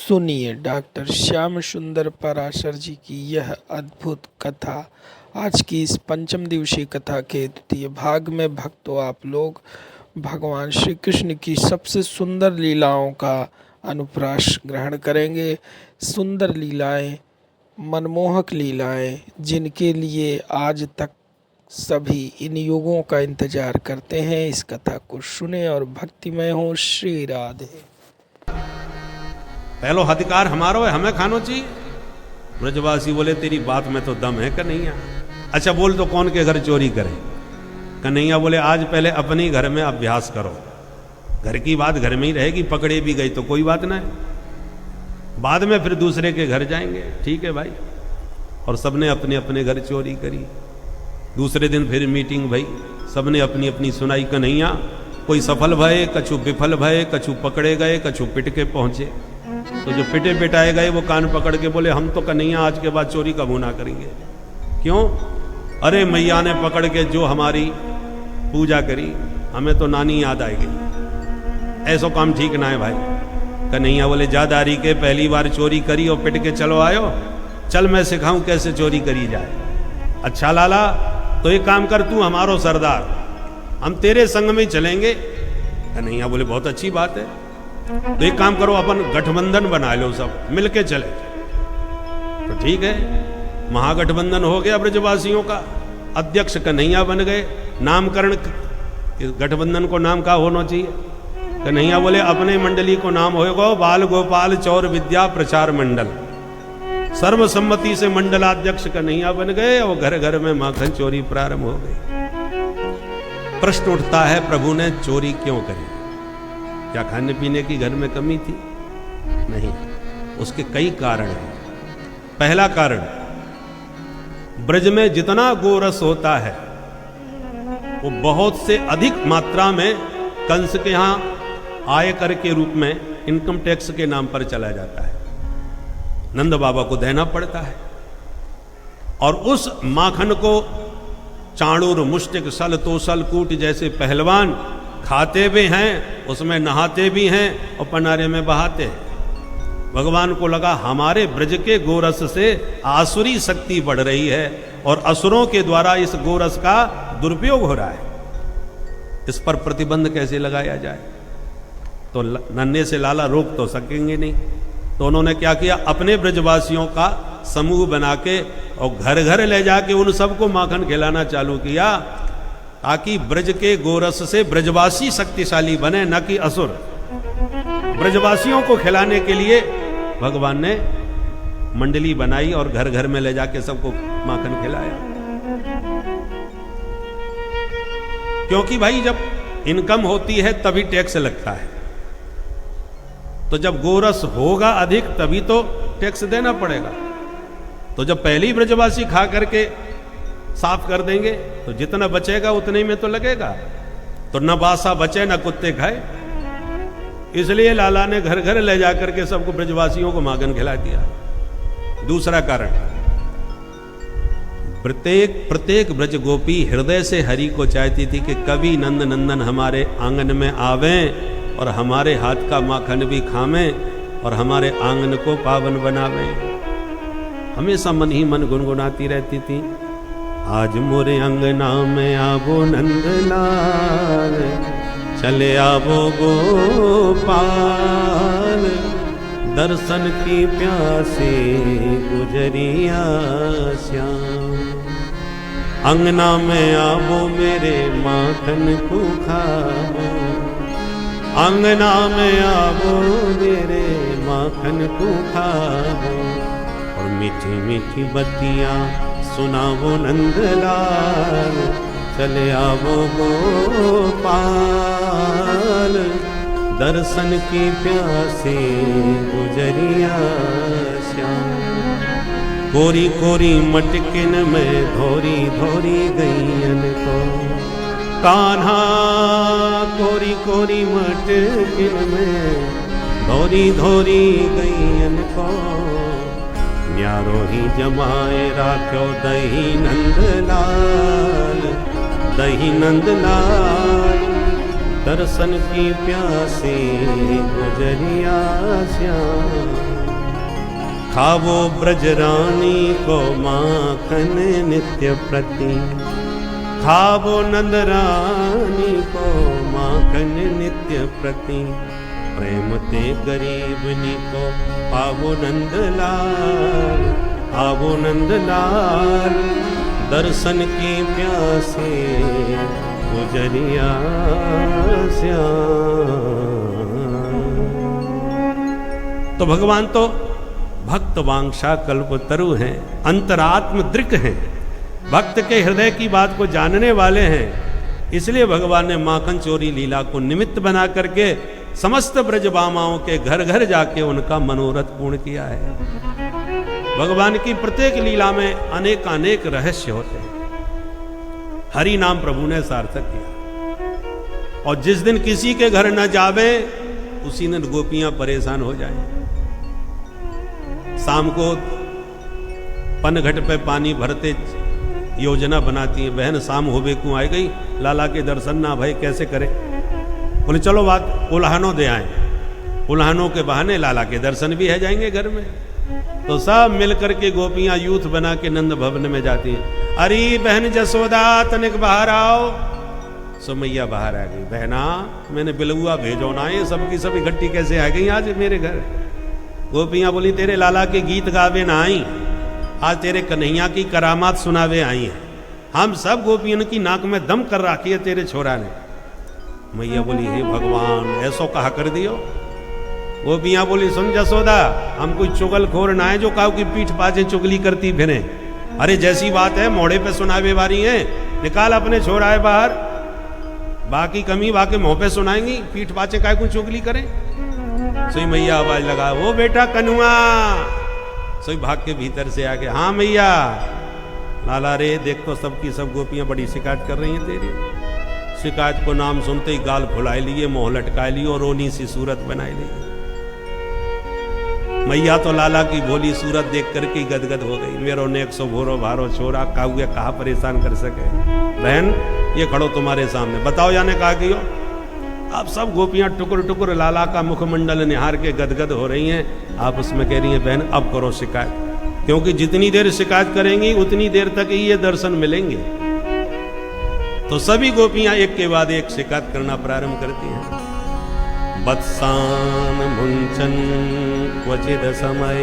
सुनिए डॉक्टर श्याम सुंदर पराशर जी की यह अद्भुत कथा। आज की इस पंचम दिवसीय कथा के द्वितीय भाग में भक्तों आप लोग भगवान श्री कृष्ण की सबसे सुंदर लीलाओं का अनुप्रास ग्रहण करेंगे। सुंदर लीलाएं, मनमोहक लीलाएं, जिनके लिए आज तक सभी इन युगों का इंतजार करते हैं। इस कथा को सुने और भक्तिमय हो। श्री राधे। पहलो अधिकार हमारो है, हमें खानो चाहिए। ब्रजवासी बोले तेरी बात में तो दम है कन्हैया। अच्छा बोल तो कौन के घर चोरी करे? कन्हैया बोले आज पहले अपने ही घर में अभ्यास करो। घर की बात घर में ही रहेगी, पकड़े भी गई तो कोई बात ना है, बाद में फिर दूसरे के घर जाएंगे। ठीक है भाई। और सबने अपने अपने घर चोरी करी। दूसरे दिन फिर मीटिंग भई, सबने अपनी अपनी सुनाई। कन्हैया कोई सफल भये, कछु विफल भये, कछु पकड़े गए, कछु पिट के पहुंचे। तो जो पिटे पिटाए गए वो कान पकड़ के बोले हम तो कन्हैया आज के बाद चोरी कबू ना करेंगे। क्यों? अरे मैया ने पकड़ के जो हमारी पूजा करी, हमें तो नानी याद आएगी। ऐसा काम ठीक ना है भाई। कन्हैया बोले जादारी के पहली बार चोरी करी और पिट के चलो आयो, चल मैं सिखाऊं कैसे चोरी करी जाए। अच्छा लाला तो एक काम कर, तू हमारो सरदार, हम तेरे संग में चलेंगे। कन्हैया बोले बहुत अच्छी बात है, तो एक काम करो अपन गठबंधन बना लो, सब मिलके चले। तो ठीक है, महागठबंधन हो गया ब्रजवासियों का। अध्यक्ष कन्हैया बन गए। नामकरण गठबंधन को नाम का होना चाहिए? कन्हैया बोले अपने मंडली को नाम होगा बाल गोपाल चौर विद्या प्रचार मंडल। सर्वसम्मति से मंडलाध्यक्ष कन्हैया बन गए और घर घर में माखन चोरी प्रारंभ हो गई। प्रश्न उठता है प्रभु ने चोरी क्यों करी? क्या खाने पीने की घर में कमी थी? नहीं, उसके कई कारण हैं। पहला कारण, ब्रज में जितना गोरस होता है वो बहुत से अधिक मात्रा में कंस के यहां आयकर के रूप में इनकम टैक्स के नाम पर चला जाता है। नंद बाबा को देना पड़ता है। और उस माखन को चाणूर, मुष्टिक, सल, तोसल, कूट जैसे पहलवान खाते भी हैं, उसमें नहाते भी हैं और पनारे में बहाते हैं। भगवान को लगा हमारे ब्रज के गोरस से आसुरी शक्ति बढ़ रही है और असुरों के द्वारा इस गोरस का दुरुपयोग हो रहा है। इस पर प्रतिबंध कैसे लगाया जाए? तो नन्हे से लाला रोक तो सकेंगे नहीं। तो उन्होंने क्या किया, अपने ब्रजवासियों का समूह बना के और घर घर ले जाके उन सबको माखन खिलाना चालू किया, ताकि ब्रज के गोरस से ब्रजवासी शक्तिशाली बने, न कि असुर। ब्रजवासियों को खिलाने के लिए भगवान ने मंडली बनाई और घर घर में ले जाके सबको माखन खिलाया। क्योंकि भाई जब इनकम होती है तभी टैक्स लगता है, तो जब गोरस होगा अधिक तभी तो टैक्स देना पड़ेगा। तो जब पहले ही ब्रजवासी खा करके साफ कर देंगे तो जितना बचेगा उतने में तो लगेगा। तो न बासा बचे न कुत्ते खाए। इसलिए लाला ने घर घर ले जाकर के सबको ब्रजवासियों को माखन खिला दिया। दूसरा कारण, प्रत्येक ब्रज गोपी हृदय से हरि को चाहती थी कि कभी नंद नंदन हमारे आंगन में आवें और हमारे हाथ का माखन भी खावें और हमारे आंगन को पावन बनावें। हमेशा मन ही मन गुनगुनाती रहती थी, आज मोरे अंगना में आवो नंदलाल, चले आवो गोपाल, दर्शन की प्यासे गुजरिया श्याम। अंगना में आवो मेरे माखन को खाओ, अंगना में आवो मेरे माखन को खाओ, और मीठी मीठी बत्तियां सुनावो नंदलाल, चले आवो गोपाल, दर्शन की प्यासे गुजरिया श्याम। कोरी कोरी मटकिन में धोरी धोरी गईयन को, कान्हा कोरी कोरी मटकिन में धोरी धोरी गईयन को, न्यारो ही जमाए राख्यो दही नंदलाल, दही नंदलाल, दर्शन की प्यासे गुजरिया श्याम। खावो ब्रजरानी को माखन नित्य प्रति, खावो नंद रानी को माखन नित्य प्रति। प्रेम ते गरीबनी को आवो नंदलाल, आवो नंदलाल। दर्शन की प्यासे गुजरिया श्याम। तो भगवान तो भक्त वांछा कल्पतरु हैं, अंतरात्म दृक् हैं, भक्त के हृदय की बात को जानने वाले हैं। इसलिए भगवान ने माखन चोरी लीला को निमित्त बना करके समस्त ब्रजबामाओं के घर घर जाके उनका मनोरथ पूर्ण किया है। भगवान की प्रत्येक लीला में अनेक रहस्य होते हैं। हरि नाम प्रभु ने सार्थक किया, और जिस दिन किसी के घर न जावे उसी दिन गोपियां परेशान हो जाएं। शाम को पनघट पे पानी भरते योजना बनाती है, बहन शाम होवे को आ गई, लाला के दर्शन ना भाई कैसे करें। बोले चलो बात उल्हानो दे आए, उल्हानों के बहाने लाला के दर्शन भी है जाएंगे घर में। तो सब मिलकर के गोपियां यूथ बना के नंद भवन में जाती हैं। अरे बहन जसोदा तनिक बाहर आओ। सो मैया बाहर आ गई। बहना मैंने बिलुआ भेजो ना, ये सबकी सब इकट्ठी कैसे आ गई आज मेरे घर। गोपियां बोली तेरे लाला के गीत गावे ना आई, आज तेरे कन्हैया की करामात सुनावे आई है। हम सब गोपियों की नाक में दम कर रखी है तेरे छोरा ने। मैया बोली हे भगवान ऐसो कहा कर दियो। गोपियां बोली सुन जसोदा, हम कोई चुगलखोर ना है जो काऊ की पीठ पाछे चुगली करती फिरे। अरे जैसी बात है मोड़े पे सुनावे वाली है, निकाल अपने छोरा है बाहर, बाकी कमी बाकी मुंह पे सुनाएंगी, पीठ पाछे काय को चुगली करें। सोई मैया आवाज लगा वो बेटा कनुआ। सोई भाग के भीतर से आके हाँ मैया। लाला रे देख तो सबकी सब गोपियां बड़ी शिकायत कर रही हैं तेरी। शिकायत को नाम सुनते ही गाल फुलाए लिए, मुंह लटकाए लिए और रोनी सी सूरत बनाई ली। मैया तो लाला की भोली सूरत देख करके गदगद हो गई। मेरो ने 100 भोरो भारो छोरा काहुए कहा परेशान कर सके। बहन ये खड़ो तुम्हारे सामने, बताओ याने कहा कि हो। अब सब गोपियां टुकुर टुकुर लाला का मुखमंडल निहार के गदगद हो रही हैं। आप उसमें कह रही हैं बहन अब करो शिकायत, क्योंकि जितनी देर शिकायत करेंगी उतनी देर तक ही ये दर्शन मिलेंगे। तो सभी गोपियां एक के बाद एक शिकायत करना प्रारंभ करती हैं। वत्सान मुंचन क्वचिद समय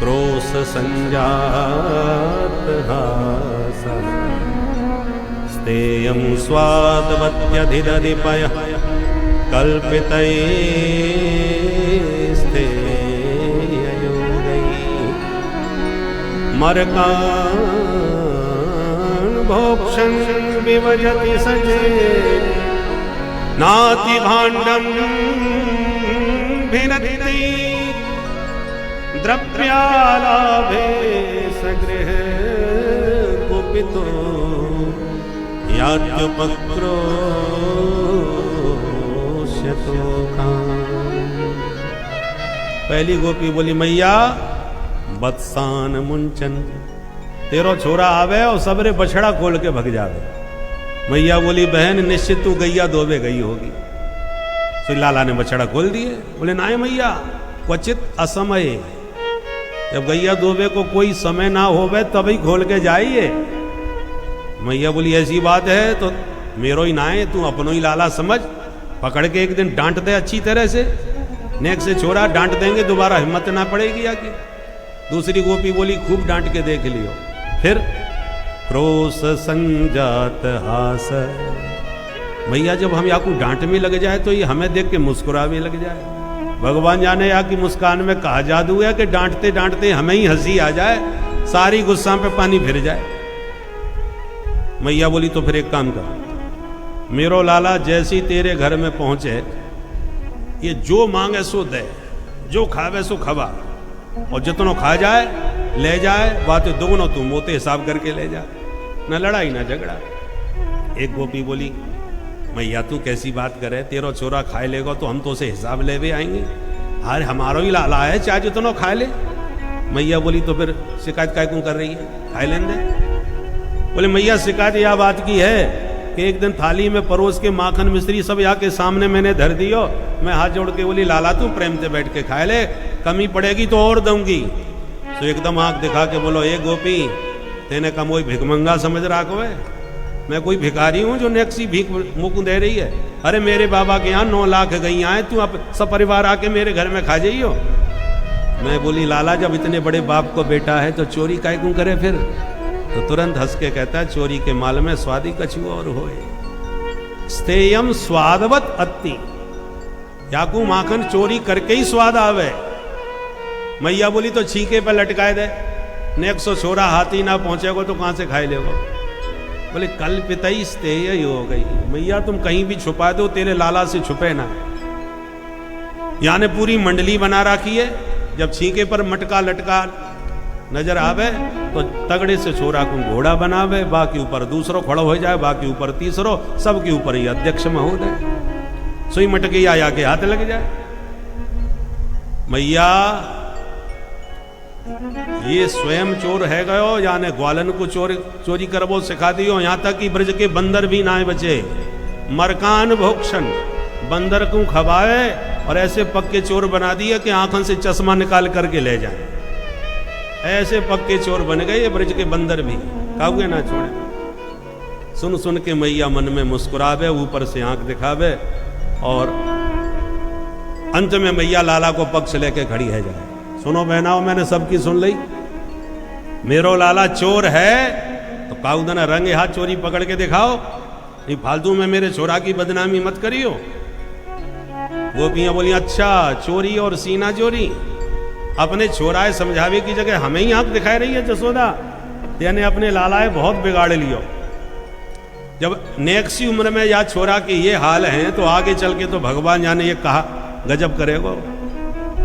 क्रोश संजात हासः स्तेयं स्वादवत्यधिदधिपय कल्पितैस्तेययोगैः मरकान् भोक्षन् विभजति सजे नाति भाण्डं भिनत्ति द्रव्यालाभे सगृह कुपितो यात्युपक्रोश्यतो काम्। पहली गोपी बोली मैया बत्सान मुंचन, तेरो छोरा आवे और सबरे बछड़ा खोल के भग जावे। मैया बोली बहन निश्चित तू गैया दोबे गई होगी। तो लाला ने बछड़ा खोल दिए। बोले ना मैया क्वचित असमय, जब गैया दोबे को कोई समय ना होवे तभी खोल के जाइए। मैया बोली ऐसी बात है तो मेरो ही ना है, तू अपनो ही लाला समझ, पकड़ के एक दिन डांट दे अच्छी तरह से। नेक से छोरा डांट देंगे दोबारा हिम्मत ना पड़ेगी आगे। दूसरी गोपी बोली खूब डांट के देख लियो। फिर क्रोश संजात हास, भैया जब हम या को डांट में लग जाए तो ये हमें देख के मुस्कुरा भी लग जाए। भगवान जाने या की मुस्कान में कहा जादू है कि डांटते डांटते हमें ही हंसी आ जाए, सारी गुस्सा पे पानी फिर जाए। मैया बोली तो फिर एक काम कर, मेरो लाला जैसी तेरे घर में पहुंचे ये जो मांगे सो दे, जो खावे सो खवा, और जितनो खा जाए ले जाए, बातें दोनों तू मोते हिसाब करके ले जा, न लड़ाई ना झगड़ा। एक गोपी बोली मैया तू कैसी बात करे, तेरा छोरा खाए लेगा तो हम तो उसे हिसाब ले भी आएंगे। अरे हमारा ही लाला है, चाहे जितनो खा ले। मैया बोली तो फिर शिकायत काय क्यों कर रही है, खाए लेने दे। बोले मैया शिकायत यह बात की है कि एक दिन थाली में परोस के माखन मिश्री सब यहाँ के सामने मैंने धर दियो। मैं हाथ जोड़ के बोली लाला तू प्रेम से बैठ के खा ले, कमी पड़ेगी तो और दूंगी। तो एकदम आंख दिखा के बोलो ए गोपी तेने कम वही भिकमंगा समझ रहा को है, मैं कोई भिखारी हूँ जो नेक्सी भीख मुख दे रही है। अरे मेरे बाबा के यहाँ 9 लाख गैया आए, तू अब सब परिवार आके मेरे घर में खा जाइयो। मैं बोली लाला जब इतने बड़े बाप को बेटा है तो चोरी काय क्यों करे फिर। तो तुरंत हंस के कहता है चोरी के माल में स्वादी कछु और होए, स्थेयम स्वादवत अत्ति। याकू माखन चोरी करके ही स्वाद आवे। मैया बोली तो छीके पे लटकाए दे, नेक सो छोरा हाथी ना पहुंचेगो तो कहां से खाए लेगो। बोले कल पितई स्थेय ही हो गई। मैया तुम कहीं भी छुपा दो तेरे लाला से छुपे ना। यानी पूरी मंडली बना रखी है, जब छीके पर मटका लटका नजर आवे तो तगड़े से छोरा को घोड़ा बनावे, बाकी ऊपर दूसरो खड़ो हो जाए, बाकी ऊपर तीसरो, सबके ऊपर ही अध्यक्ष महोदय सुई मटके आया के हाथ लग जाए। मैया ये स्वयं चोर है गयो, यानी ग्वालन को चोरी करबो सिखा दियो। यहां तक कि ब्रज के बंदर भी ना बचे। मरकान भोक्षण, बंदर को खवाए और ऐसे पक्के चोर बना दिए कि आंखों से चश्मा निकाल करके ले जाए। ऐसे पक्के चोर बन गए ये ब्रज के बंदर भी, काहुए ना छोड़े। सुन सुन के मैया मन में मुस्कुरावे, ऊपर से आंख दिखावे और अंत में मैया लाला को पक्ष लेके खड़ी है जाए। सुनो बहनाओ मैंने सबकी सुन ली, मेरो लाला चोर है तो काउदना रंगे हाथ चोरी पकड़ के दिखाओ, नहीं फालतू में मेरे छोरा की बदनामी मत करियो। गोपियां बोली अच्छा चोरी और सीना चोरी। अपने छोराए समझावे की जगह हमें ही आंख दिखाई रही है जसोदा, यानी अपने लालाए बहुत बिगाड़ लियो। जब नेक्सी उम्र में या छोरा के ये हाल है तो आगे चल के तो भगवान जाने ये कहा गजब करेगो।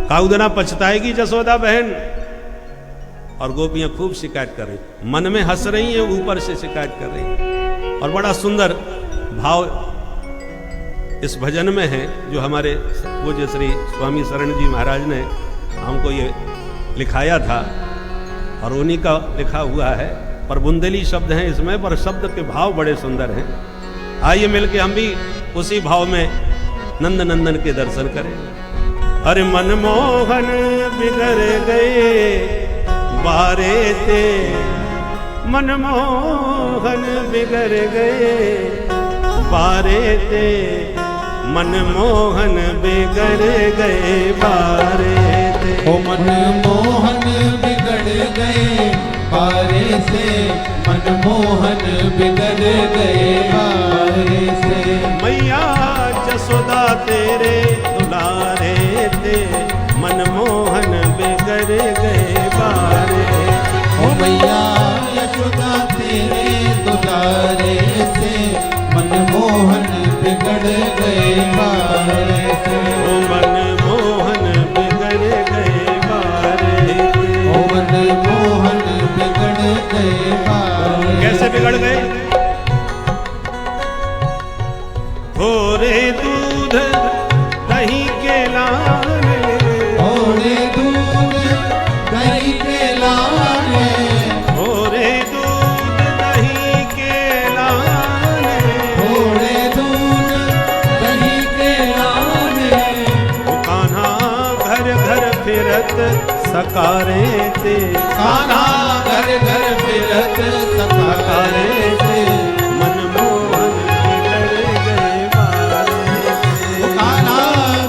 काउदना पछताएगी जसोदा बहन। और गोपियां खूब शिकायत कर रही, मन में हंस रही है, ऊपर से शिकायत कर रही। और बड़ा सुंदर भाव इस भजन में है जो हमारे पूज्य श्री स्वामी शरण जी महाराज ने हमको ये लिखाया था और उन्हीं का लिखा हुआ है। पर बुंदेली शब्द हैं इसमें, पर शब्द के भाव बड़े सुंदर हैं। आइए मिलके हम भी उसी भाव में नंद नंदन के दर्शन करें। अरे मनमोहन बिगड़ गए बारे थे, मनमोहन बिगड़ गए बारे थे, मनमोहन बिगड़ गए बारे थे। ओ मनमोहन बिगड़ गए बारे से, मनमोहन बिगड़ गए बारे से। मैया जसोदा तेरे दुलारे थे, मनमोहन बिगड़ गए बारे। ओ मैया यशोदा तेरे दुलारे से, मनमोहन बिगड़ गए बारे से। ओ मनमोहन बिगड़ गए बारे। ओ मनमोहन बिगड़ गए बारे। कैसे बिगड़ गए? थोड़े दूध दही के लाने, थोड़े दूध दही के लाने, थोड़े दूध दही के लाने, थोड़े दूध दही के लाने। वो कान्हा घर घर फिरत सकारे थे, कान्हा घर घर फिरत सकारे थे, मनमोहन बिगड़ गए बारे। कान्हा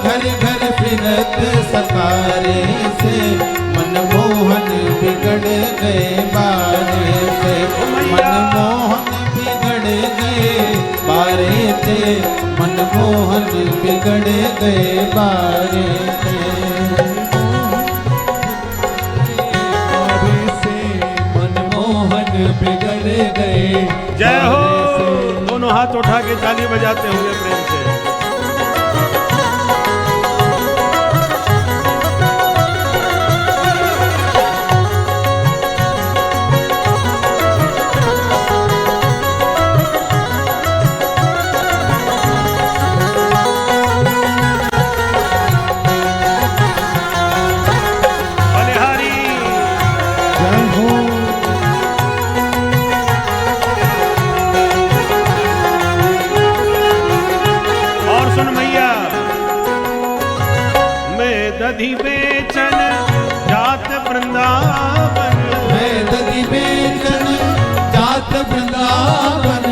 घर घर फिरत सकारे से, मनमोहन बिगड़ गए बारे से। मनमोहन बिगड़ गए बारे थे, मनमोहन बिगड़ गए बारे थे। मनमोहन बिगड़ गए। जय हो। दोनों हाथ उठा के ताली बजाते हुए प्रेम से। बलिहारी जय हो। बेचन जात वृंदावन, मैं दधि बेचन जात वृंदावन,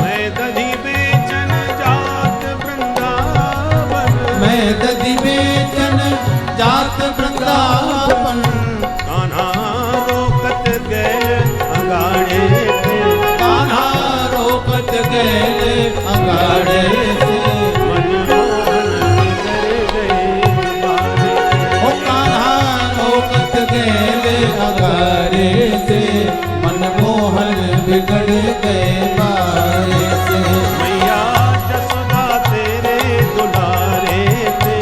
मैं दधि बेचन जात वृंदावन, मैं दधि बेचन जात वृंदावन। कान्हा रोकत गए अगाड़े थे, कान्हा रोकत गए अगाड़े से, मनमोहन बिगड़ गए बारे से। मैया जसोदा तेरे दुलारे थे,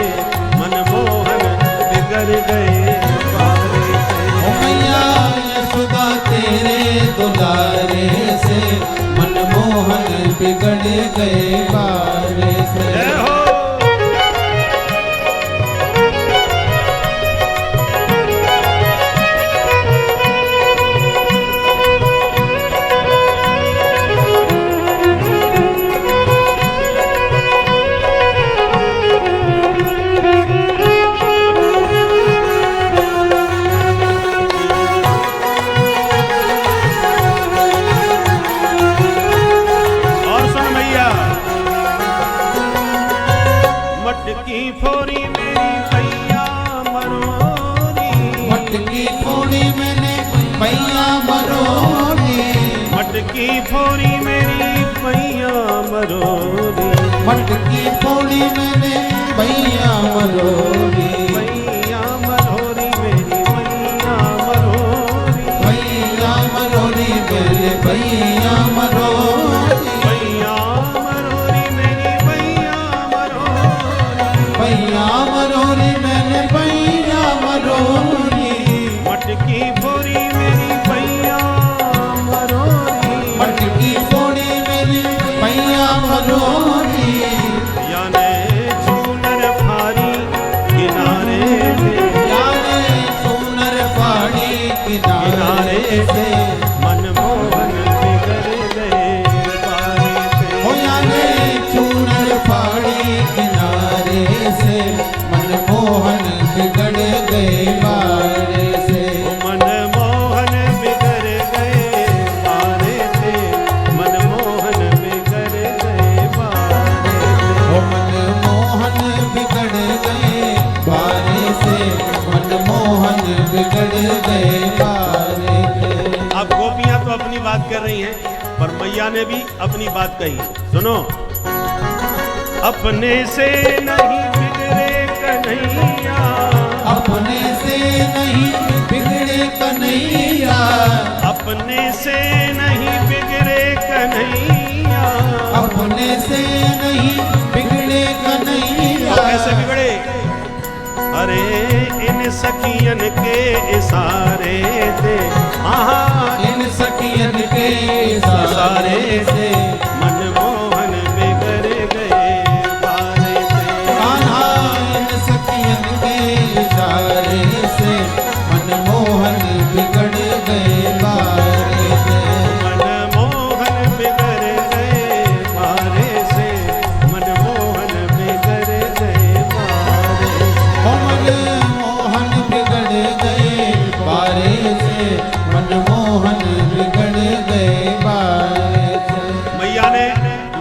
मनमोहन बिगड़ गए बारे से। ओ मैया यशोदा तेरे दुलारे से, मनमोहन बिगड़ गए बारे से। जय हो। मटकी फोड़ी मेरी भैया मरोरी, मटकी फोड़ी मैंने भैया मरोरी, मटकी फोड़ी मेरी भैया मरोरी, मटकी फोड़ी मैंने भैया मरोरी, भैया मरोरी मेरी भैया मरोरी, भैया मरोरी मेरे भैया मरोरी, भैया मरोरी मेरी भैया मरोरी, भैया मरोरी मैंने भैया मरोरी, मटकी फोड़ी मेरी भैया मरोरी, मटकी फोड़ी मेरी भैया मरोरी, याने चूनर फारी किनारे पे, याने सुनर फाड़ी किनारे से, मनमोहन बिगड़ गए बारे से। हो याने चूनर फाड़ी किनारे से, मनमोहन बिगड़ गए बारे से। मनमोहन बिगड़ गए बारे से, मनमोहन बिगड़ गए बारे से। हो मनमोहन बिगड़ गए बारे से, मनमोहन बिगड़ गए बारे से। अब गोपियां तो अपनी बात कर रही हैं, पर मैया ने भी अपनी बात कही। सुनो, अपने से नहीं बिगड़े कन्हैया, अपने से नहीं बिगड़े कन्हैया, अपने से नहीं बिगड़े कन्हैया, अपने से नहीं बिगड़े कन्हैया। कैसे बिगड़े? अरे इन सखियन के इशारे थे, इन सखियन के इशारे से, मनमोहन बिगड़ गए बारे से। कान्हा इन सखियन के इशारे से, मनमोहन बिगड़ गए बारे से। मनमोहन बिगड़ गए बारे से, मनमोहन बिगड़ गए बारे से। हो मनमोहन बिगड़ गए बारे से, मनमोहन बिगड़ गए बारे से। मैया ने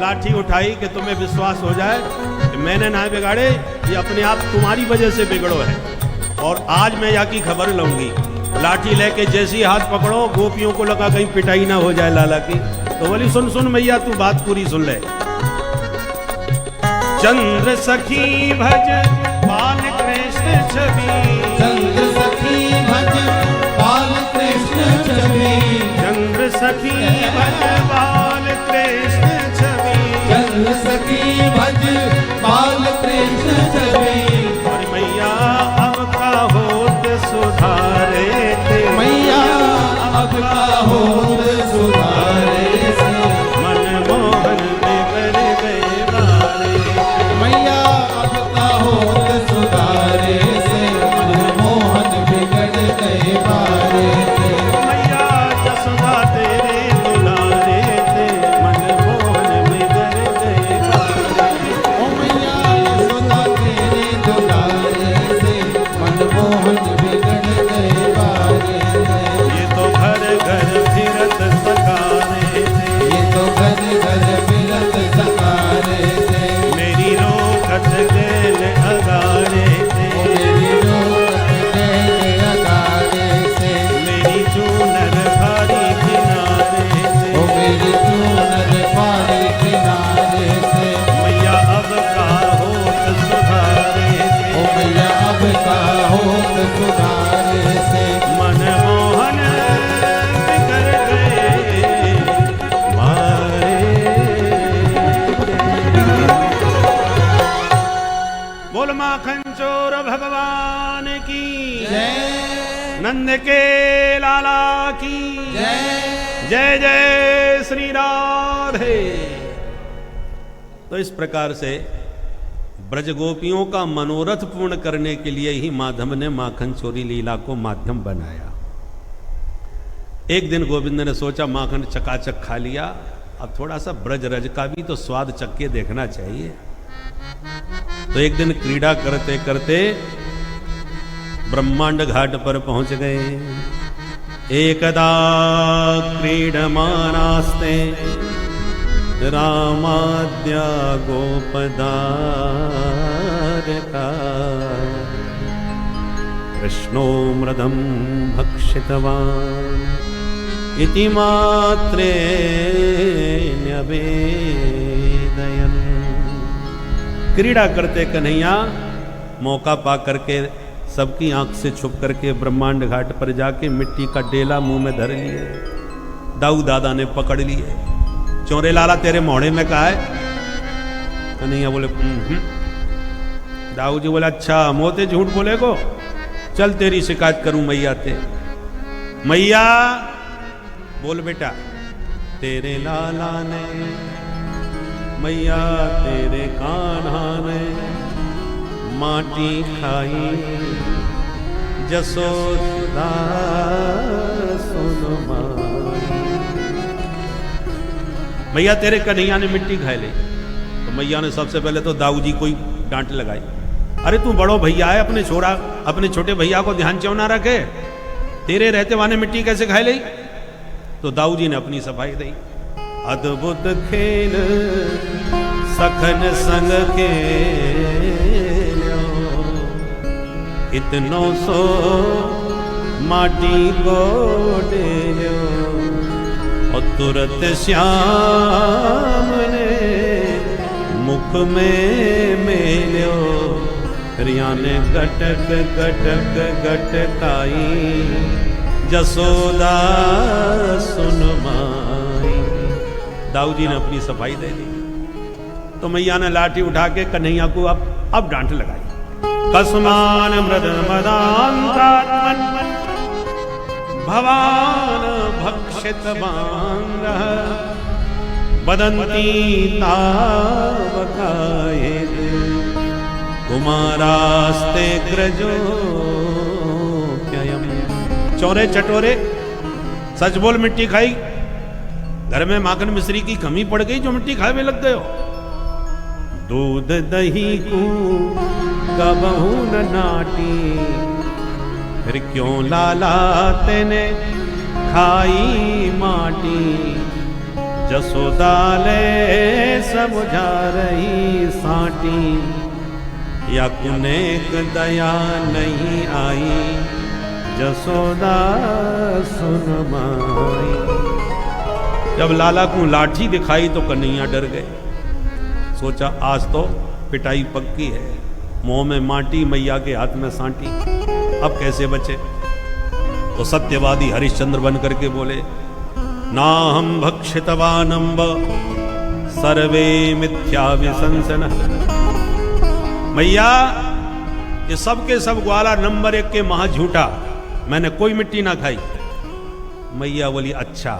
लाठी उठाई कि तुम्हें विश्वास हो जाए कि मैंने ना बिगाड़े, ये अपने आप तुम्हारी वजह से बिगड़ो है। और आज मैं यहाँ की खबर लूंगी। लाठी लेके जैसे ही हाथ पकड़ो, गोपियों को लगा कहीं पिटाई ना हो जाए लाला की, तो बोली सुन सुन मैया, तू बात पूरी सुन ले। चंद्र सखी भज बाल कृष्ण छवि, चंद्र सखी भज बाल कृष्ण छवि, चंद्र सखी भज बाल कृष्ण छवि, चंद्र सखी भज बाल कृष्ण छवि। और मैया अब का होत सुधारे थे, मैया अब का होत सुधारे से, मनमोहन बिगड़ गए बारे से। मैया अब का होत सुधारे से, मनमोहन बिगड़ गए बारे से। मैया जसोदा तेरे दुलारे थे, सुधारे से मनमोहन बिखर गए मारे। बोल माखन चोर भगवान की जय, नंद के लाला की जय, जय जय श्री राधे। तो इस प्रकार से ब्रजगोपियों का मनोरथ पूर्ण करने के लिए ही माधव ने माखन चोरी लीला को माध्यम बनाया। एक दिन गोविंद ने सोचा माखन चकाचक खा लिया, अब थोड़ा सा ब्रज रज का भी तो स्वाद चक्के देखना चाहिए। तो एक दिन क्रीड़ा करते करते ब्रह्मांड घाट पर पहुंच गए। एकदा क्रीडमानास्ते रामाद्या गोपदारका कृष्णो मृदं भक्षितवान् इति मात्रे न्यवेदयन्। क्रीड़ा करते कन्हैया मौका पा करके सबकी आंख से छुप करके ब्रह्मांड घाट पर जाके मिट्टी का डेला मुंह में धर लिए। दाऊ दादा ने पकड़ लिए। चोरे लाला तेरे मोहड़े में कहा है? कन्हैया बोले दाऊ जी बोले अच्छा मोते झूठ बोले को, चल तेरी शिकायत करूं मैया ते। मैया बोल बेटा, तेरे लाला ने मैया तेरे कान्हा ने माटी खाई जसोदा सुन माई। मैया तेरे कन्हैया ने मिट्टी खाई ली। तो मैया ने सबसे पहले तो दाऊ जी को ही डांट लगाई, अरे तू बड़ो भैया है, अपने छोटे भैया को ध्यान क्यों ना रखे, तेरे रहते वाने मिट्टी कैसे खाई ली। तो दाऊ जी ने अपनी सफाई दी। अद्भुत खेल सखन संग खेलो इतनो सो माटी को डेलो और तुरत श्याम ने मुख में मेलो। रिया ने गटक गटक गटकाई जसोदा सुन माई। दाऊ जी ने अपनी सफाई दे दी। तो मैया ने लाठी उठा के कन्हैया को अब डांट लगाई। कस्मान मृद मदांतात्मन भवान भक्षित बांग बदंती तावकाये कुमारास्ते ग्रजो क्ययम। चौरे चटोरे सच बोल, मिट्टी खाई? घर में माखन मिश्री की कमी पड़ गई जो मिट्टी खाए में लग गए हो? दूध दही को कबहू न नाटी, फिर क्यों लाला तेने खाई माटी। जसोदा ले समझा रही साटी, या कुनेक दया नहीं आई जसोदा सुन माई। जब लाला को लाठी दिखाई तो कन्हैया डर गए। सोचा आज तो पिटाई पक्की है, मुंह में माटी मैया के हाथ में सांटी, अब कैसे बचे। तो सत्यवादी हरिश्चंद्र बन करके बोले, ना हम भक्षितवानंब सर्वे मिथ्या विशंसन। मैया ये सब के सब ग्वाला नंबर 1 के महा झूठा, मैंने कोई मिट्टी ना खाई। मैया बोली अच्छा,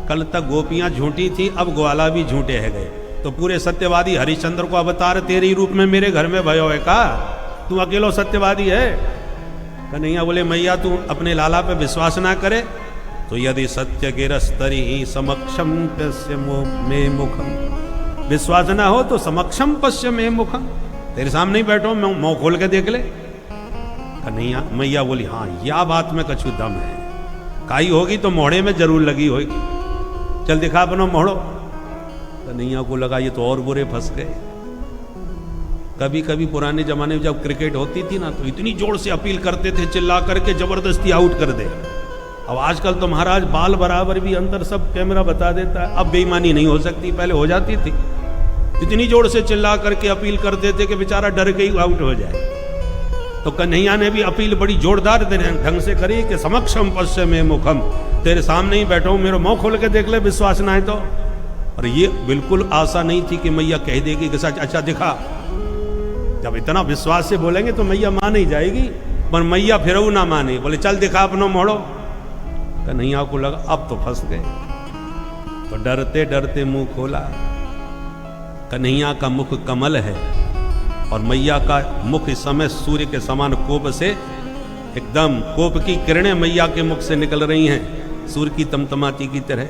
कल तक गोपियां झूठी थी, अब ग्वाला भी झूठे है गए। तो पूरे सत्यवादी हरिश्चंद्र को अवतार तेरे रूप में मेरे घर में भयो है का? तू अकेलो सत्यवादी है? कन्हैया बोले मैया तू अपने लाला पे विश्वास ना करे तो यदि सत्य गिरस्तरी समक्षम पश्य में मुखम। विश्वास ना हो तो समक्षम पश्य में मुखम, तेरे सामने ही बैठो, मुंह खोल के देख ले। कन्हैया मैया बोली हाँ या बात में कछु दम है, काई होगी तो मोहड़े में जरूर लगी होगी, चल दिखा अपना मोहड़ो। कन्हैया को लगा ये तो और बुरे फंस गए। कभी कभी पुराने जमाने में जब क्रिकेट होती थी ना तो इतनी जोर से अपील करते थे, चिल्ला करके जबरदस्ती आउट कर दे। अब आजकल तो महाराज बाल बराबर भी अंतर सब कैमरा बता देता है। अब बेईमानी नहीं हो सकती, पहले हो जाती थी। इतनी जोर से चिल्ला करके अपील करते थे कि बेचारा डर के ही आउट हो जाए। तो कन्हैया ने भी अपील बड़ी जोरदार ढंग से करी कि समक्षम पश्य में मुखम, तेरे सामने ही बैठो, मेरा मुंह खोल के देख ले, विश्वास ना है तो। और ये बिल्कुल आशा नहीं थी कि मैया कह देगी कि सच, अच्छा दिखा। जब इतना विश्वास से बोलेंगे तो मैया मान ही जाएगी, पर मैया फिर वो ना माने, बोले चल दिखा अपना मोड़ो। कन्हैया को लगा अब तो फंस गए, तो डरते डरते मुंह खोला। कन्हैया का मुख कमल है और मैया का मुख इस समय सूर्य के समान कोप से, एकदम कोप की किरणें मैया के मुख से निकल रही हैं, सूर्य की तमतमाती की तरह।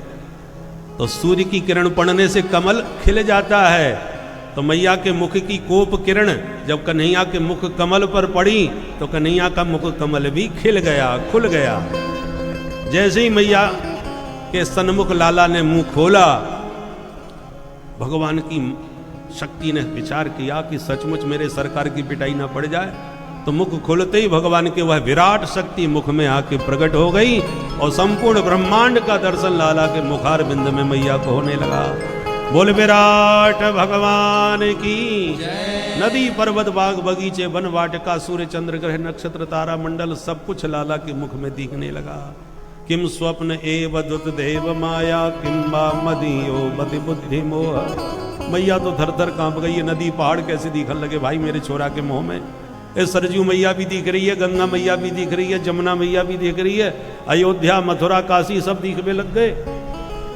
तो सूर्य की किरण पड़ने से कमल खिल जाता है, तो मैया के मुख की कोप किरण जब कन्हैया के मुख कमल पर पड़ी तो कन्हैया का मुख कमल भी खिल गया, खुल गया। जैसे ही मैया के सन्मुख लाला ने मुंह खोला, भगवान की शक्ति ने विचार किया कि सचमुच मेरे सरकार की पिटाई ना पड़ जाए, तो मुख खोलते ही भगवान के वह विराट शक्ति मुख में आके प्रकट हो गई और संपूर्ण ब्रह्मांड का दर्शन लाला के मुखार बिंद में मैया को होने लगा। बोल विराट भगवान की। नदी पर्वत बाग बगीचे वन वाटिका सूर्य चंद्र ग्रह नक्षत्र तारा मंडल सब कुछ लाला के मुख में दिखने लगा। किम स्वप्न एव दुत देव माया किम्बा मदियो मति बुद्धि मोह। मैया तो थर थर कांप गई है, नदी पहाड़ कैसे दिखने लगे भाई मेरे छोरा के मुंह में। सरजू मैया भी दिख रही है, गंगा मैया भी दिख रही है, जमुना मैया भी दिख रही है, अयोध्या मथुरा काशी सब दिखने लग गए।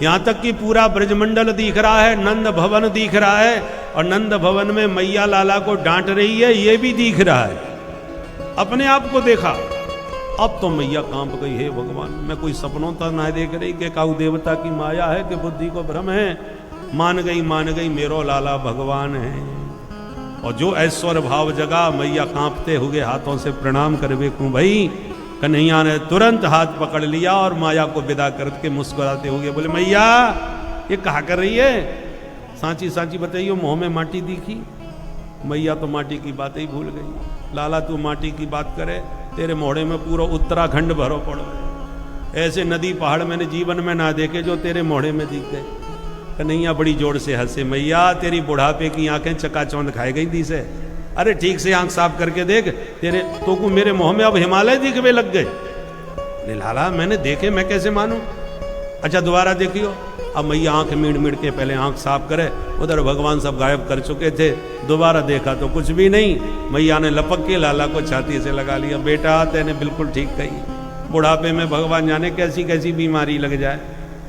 यहां तक कि पूरा ब्रजमंडल दिख रहा है, नंद भवन दिख रहा है, और नंद भवन में मैया लाला को डांट रही है ये भी दिख रहा है। अपने आप को देखा, अब तो मैया कांप गई, है भगवान मैं कोई सपनों तक ना देख रही कि काऊ देवता की माया है कि बुद्धि को भ्रम है। मान गई मेरो लाला भगवान है। और जो ऐश्वर्य भाव जगा, मैया कांपते हुए हाथों से प्रणाम करवे को भाई। कन्हैया ने तुरंत हाथ पकड़ लिया और माया को विदा करके मुस्कुराते हुए बोले मैया ये कहा कर रही है, सांची सांची बताइयो मुंह में माटी दिखी। मैया तो माटी की बात ही भूल गई। लाला तू माटी की बात करे, तेरे मोहड़े में पूरा उत्तराखंड भरो पड़ो। ऐसे नदी पहाड़ मैंने जीवन में ना देखे जो तेरे मोहड़े में दिख गए। कन्हैया बड़ी जोर से हंसे, मैया तेरी बुढ़ापे की आंखें चकाचौंध खाई गई थी से। अरे ठीक से आंख साफ करके देख, तेरे तो को मेरे मुंह में अब हिमालय दिखने लग गए। लाला मैंने देखे, मैं कैसे मानूं। अच्छा दोबारा देखियो। अब मैया आंख मीड़ मीड़ के पहले आंख साफ करे, उधर भगवान सब गायब कर चुके थे। दोबारा देखा तो कुछ भी नहीं। मैया ने लपक के लाला को छाती से लगा लिया, बेटा तेने बिल्कुल ठीक कही। बुढ़ापे में भगवान जाने कैसी कैसी बीमारी लग जाए।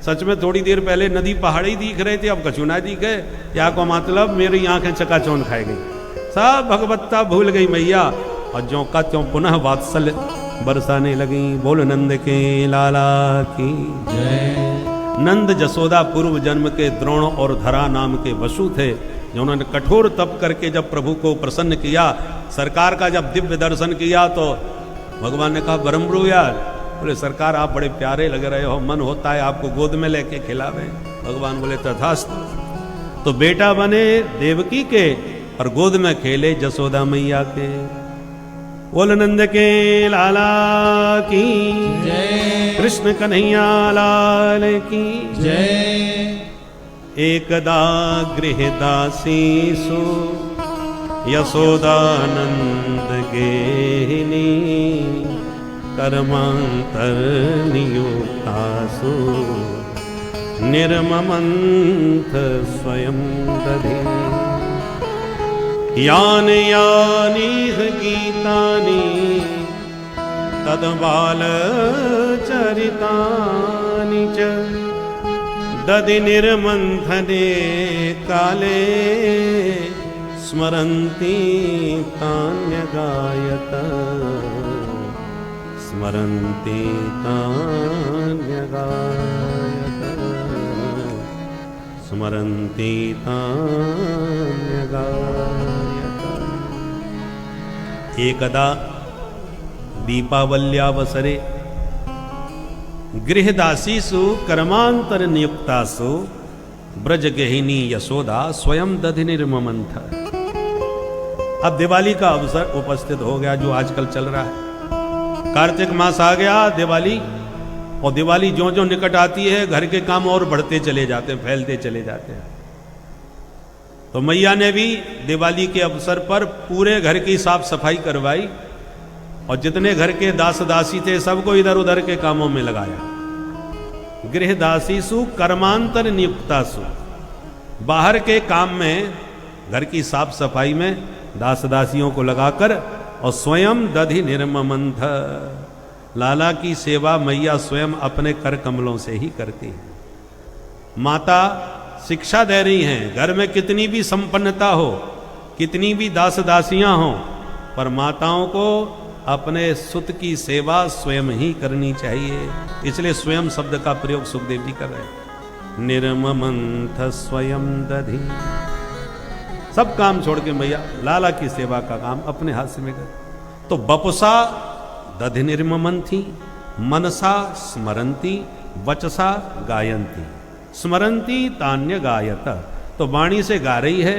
सच में थोड़ी देर पहले नदी पहाड़ी दिख रहे थे, अब कछु ना दिखे। या को मतलब मेरी आंखें चकाचौंध खाई गई, सब भगवत्ता भूल गई मैया। और ज्यों का त्यों पुनः वात्सल्य बरसाने लगी। बोल नंद के लाला की जय। नंद जसोदा पूर्व जन्म के द्रोण और धरा नाम के वसु थे, जिन्होंने कठोर तप करके जब प्रभु को प्रसन्न किया, सरकार का जब दिव्य दर्शन किया तो भगवान ने कहा ब्रह्मरु यार, बोले सरकार आप बड़े प्यारे लग रहे हो, मन होता है आपको गोद में लेके खिलावे। भगवान बोले तथास्तु। तो बेटा बने देवकी के और गोद में खेले जसोदा मैया के। बोल नंद के लाला की जय। कृष्ण कन्हैया लाल की जय। एकदा गृहदासीसु यशोदानंद गेहिनी कर्मांतर नियुक्तासु निर्ममंथ स्वयं दधि। यानि यानि गीतानि तद्बाल चरितानि च दधि निर्मंथने काले स्मरन्ति तान्यगायत स्मरन्ति तान्यगायत स्मरन्ति तान्यगायत। एकदा दीपावल्यावसरे गृहदासीसु कर्मांतर नियुक्तासु ब्रजगहिनी यशोदा स्वयं दधि निर्ममंथ। अब दिवाली का अवसर उपस्थित हो गया, जो आजकल चल रहा है। कार्तिक मास आ गया, दिवाली, और दिवाली जो जो निकट आती है घर के काम और बढ़ते चले जाते हैं, फैलते चले जाते हैं। तो मैया ने भी दिवाली के अवसर पर पूरे घर की साफ सफाई करवाई और जितने घर के दास दासी थे सबको इधर उधर के कामों में लगाया। गृहदासीसु कर्मांतर नियुक्तासु, बाहर के काम में, घर की साफ सफाई में दास दासियों को लगाकर, और स्वयं दधि निर्ममंथ, लाला की सेवा मैया स्वयं अपने कर कमलों से ही करती है। माता शिक्षा दे रही हैं, घर में कितनी भी संपन्नता हो, कितनी भी दास दासियां हो, पर माताओं को अपने सुत की सेवा स्वयं ही करनी चाहिए। इसलिए स्वयं शब्द का प्रयोग सुखदेव जी कर रहे हैं। निर्ममंथ स्वयं दधि, सब काम छोड़ के मैया लाला की सेवा का काम अपने हाथ से में कर। तो बपुसा दधि निर्ममंथी, मनसा स्मरंती, वचसा गायंती। स्मरंती तान्य गायत, तो वाणी से गा रही है,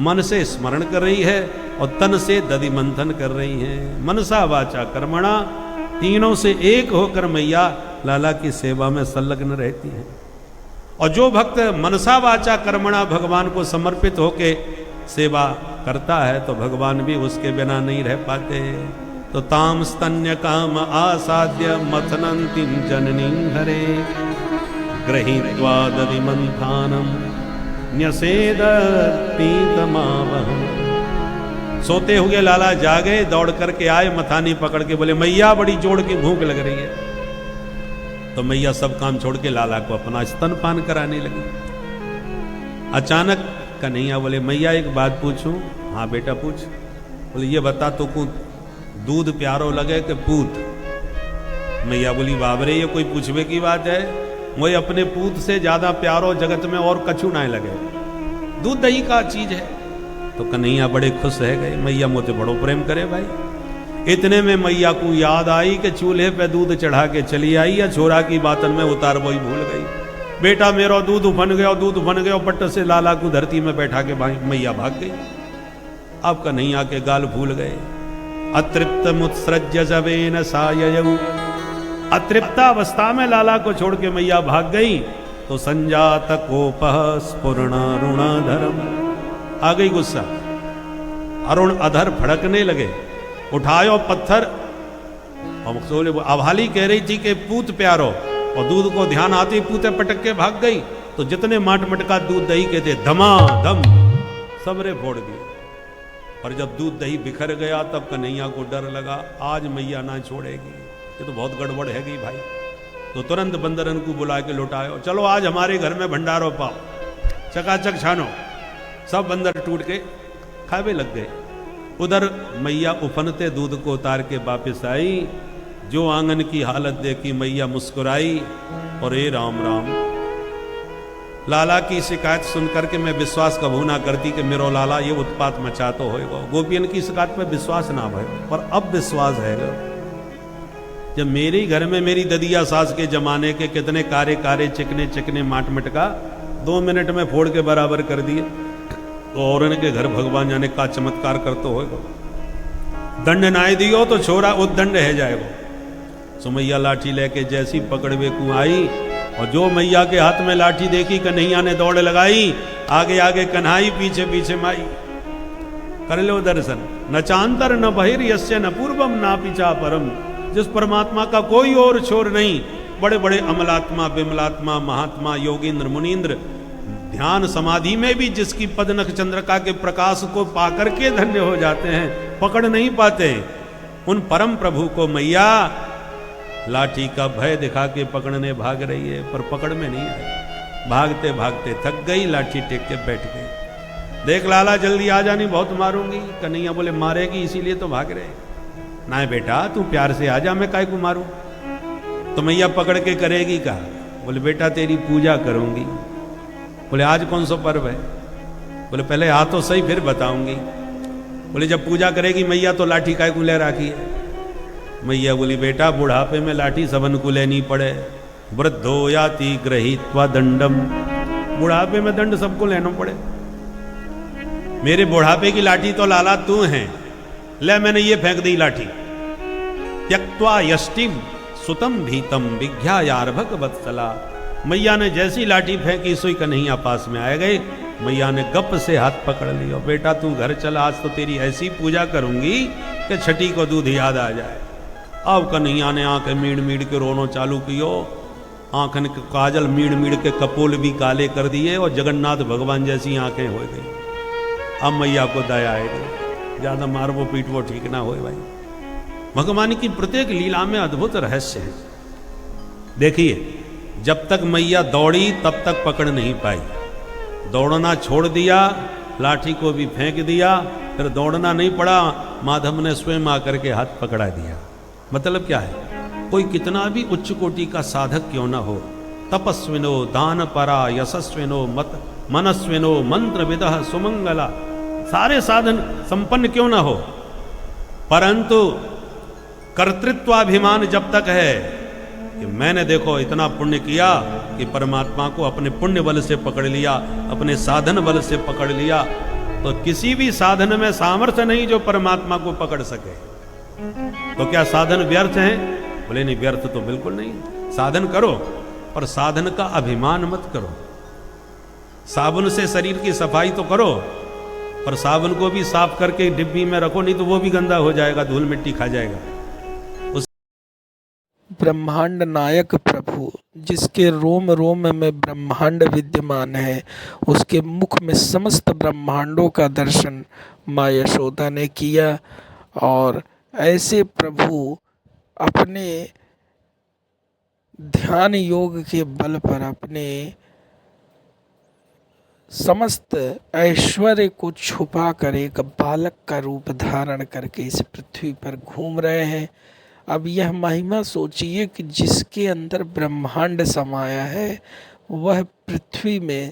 मन से स्मरण कर रही है, और तन से दधि मंथन कर रही है। मनसा वाचा कर्मणा, तीनों से एक होकर मैया लाला की सेवा में संलग्न रहती है। और जो भक्त मनसा वाचा कर्मणा भगवान को समर्पित होके सेवा करता है, तो भगवान भी उसके बिना नहीं रह पाते। तो ताम स्तन्य काम आसाद्य मथनंतिम जननी हरे, गृहीत्वा दधि मंथानम न्यसेद पीतमावहम। सोते हुए लाला जागे, दौड़ करके आए, मथानी पकड़ के बोले मैया बड़ी जोड़ की भूख लग रही है। तो मैया सब काम छोड़ के लाला को अपना स्तनपान कराने लगी। अचानक कन्हैया बोले मैया एक बात पूछूं? हाँ बेटा पूछ। बोले ये बता तो को दूध प्यारो लगे कि पूत? मैया बोली बाबरे ये कोई पूछवे की बात है, मुझे अपने पूत से ज्यादा प्यारो जगत में और कछु ना लगे, दूध दही का चीज है। तो कन्हैया बड़े खुश रह गए, मैया मुझे बड़ो प्रेम करे भाई। इतने में मैया को याद आई कि चूल्हे पे दूध चढ़ा के चली आई, या छोरा की बातन में उतार वही भूल गई। बेटा मेरा दूध बन गया, दूध बन गया, पट्ट से लाला को धरती में बैठा के मैया भाग गई। अब कन्हैया के गाल भूल गए। अतृप्त मुत्सृज्य जवेन साययौ, अतृप्तावस्था में लाला को छोड़ के मैया भाग गई। तो संजात कोपः स्फुरणारुणाधरम, आ गई गुस्सा, अरुण अधर फड़कने लगे। उठायो पत्थर, और अभाली कह रही थी कि पूत प्यारो, और दूध को ध्यान आते पूते पटक के भाग गई। तो जितने माट मटका दूध दही के थे धमाधम सबरे फोड़ दिए। और जब दूध दही बिखर गया तब कन्हैया को डर लगा आज मैया ना छोड़ेगी, ये तो बहुत गड़बड़ है गई भाई। तो तुरंत बंदरन को बुला के लौटायो, चलो आज हमारे घर में भंडारो पाओ, चकाचक छानो। सब बंदर टूट के खावे लग गए। उधर मैया उफनते दूध को उतार के वापिस आई। जो आंगन की हालत देखी मैया मुस्कुराई, और ए राम राम, लाला की शिकायत सुनकर के मैं विश्वास कबू ना करती कि मेरो लाला ये उत्पात मचातो होएगा। गोपियन की शिकायत में विश्वास ना भयो, पर अब विश्वास है। जब मेरे घर में मेरी ददिया सास के जमाने के कितने कारे कारे चिकने चिकने माट मटका 2 मिनट में फोड़ के बराबर कर दिए, तो और इनके घर भगवान जाने का चमत्कार करते होएगा। दंड नाय दियो तो छोरा उद्दंड है जाएगा। सो मैया लाठी लेके जैसी पकड़वे को आई, और जो मैया के हाथ में लाठी देखी कन्हैया ने दौड़ लगाई। आगे आगे कन्हाई, पीछे पीछे माई। कर लो दर्शन। न चांतर न बहिर यस्य न पूर्वम ना पिछा परम, जिस परमात्मा का कोई और छोर नहीं। बड़े बड़े अमलात्मा, बिमलात्मा, महात्मा, योगींद्र, मुनीन्द्र ध्यान समाधि में भी जिसकी पदनख चंद्रिका के प्रकाश को पाकर के धन्य हो जाते हैं, पकड़ नहीं पाते। उन परम प्रभु को मैया लाठी का भय दिखा के पकड़ने भाग रही है, पर पकड़ में नहीं आई। भागते भागते थक गई, लाठी टेक के बैठ गई। देख लाला जल्दी आ जानी, बहुत मारूंगी। कन्हैया बोले मारेगी इसीलिए तो भाग रहे। ना बेटा तू प्यार से आ जा, मैं काय को मारूं? तो मैया पकड़ के करेगी का? बोले बेटा तेरी पूजा करूंगी। बोले आज कौन सा पर्व है? बोले पहले आ तो सही फिर बताऊंगी। बोले जब पूजा करेगी मैया तो लाठी काय को ले राखी है? मैया बोली बेटा बुढ़ापे में लाठी सबन को लेनी पड़े, वृद्धो याति गृहीत्वा दंडम, बुढ़ापे में दंड सबको लेना पड़े। मेरे बुढ़ापे की लाठी तो लाला तू है, ले मैंने ये फेंक दी लाठी। त्यक्त्वा यष्टिम सुतम भीतम विज्ञायार्भक वत्सला, मैया ने जैसी लाठी फेंकी सोई कन्हैया पास में आए गए। मैया ने गप से हाथ पकड़ लिया, बेटा तू घर चला, आज तो तेरी ऐसी पूजा करूंगी कि छठी को दूध याद आ जाए। अब कन्हैया ने आंखें मीड़ मीड़ के रोनो चालू कियो, आंखन के काजल मीड़ मीड़ के कपोल भी काले कर दिए और जगन्नाथ भगवान जैसी आंखें हो गई। अब मैया को दया आएगी, ज्यादा मारवो पीटवो ठीक ना हो भाई। भगवान की प्रत्येक लीला में अद्भुत रहस्य है। देखिए, जब तक मैया दौड़ी तब तक पकड़ नहीं पाई, दौड़ना छोड़ दिया, लाठी को भी फेंक दिया, फिर दौड़ना नहीं पड़ा, माधव ने स्वयं आकर के हाथ पकड़ा दिया। मतलब क्या है, कोई कितना भी उच्च कोटि का साधक क्यों ना हो, तपस्विनो दान परा यशस्विनो मत मनस्विनो मंत्र विदः सुमंगला, सारे साधन संपन्न क्यों ना हो, परंतु कर्तृत्वाभिमान जब तक है कि मैंने देखो इतना पुण्य किया कि परमात्मा को अपने पुण्य बल से पकड़ लिया, अपने साधन बल से पकड़ लिया, तो किसी भी साधन में सामर्थ्य नहीं जो परमात्मा को पकड़ सके। तो क्या साधन व्यर्थ है? बोले नहीं, व्यर्थ तो बिल्कुल नहीं। साधन करो, पर साधन का अभिमान मत करो। साबुन से शरीर की सफाई तो करो, पर साबुन को भी साफ करके डिब्बी में रखो, नहीं तो वो भी गंदा हो जाएगा, धूल मिट्टी खा जाएगा। ब्रह्मांड नायक प्रभु, जिसके रोम रोम में ब्रह्मांड विद्यमान है, उसके मुख में समस्त ब्रह्मांडों का दर्शन माँ यशोदा ने किया। और ऐसे प्रभु अपने ध्यान योग के बल पर अपने समस्त ऐश्वर्य को छुपा कर एक बालक का रूप धारण करके इस पृथ्वी पर घूम रहे हैं। अब यह महिमा सोचिए कि जिसके अंदर ब्रह्मांड समाया है वह पृथ्वी में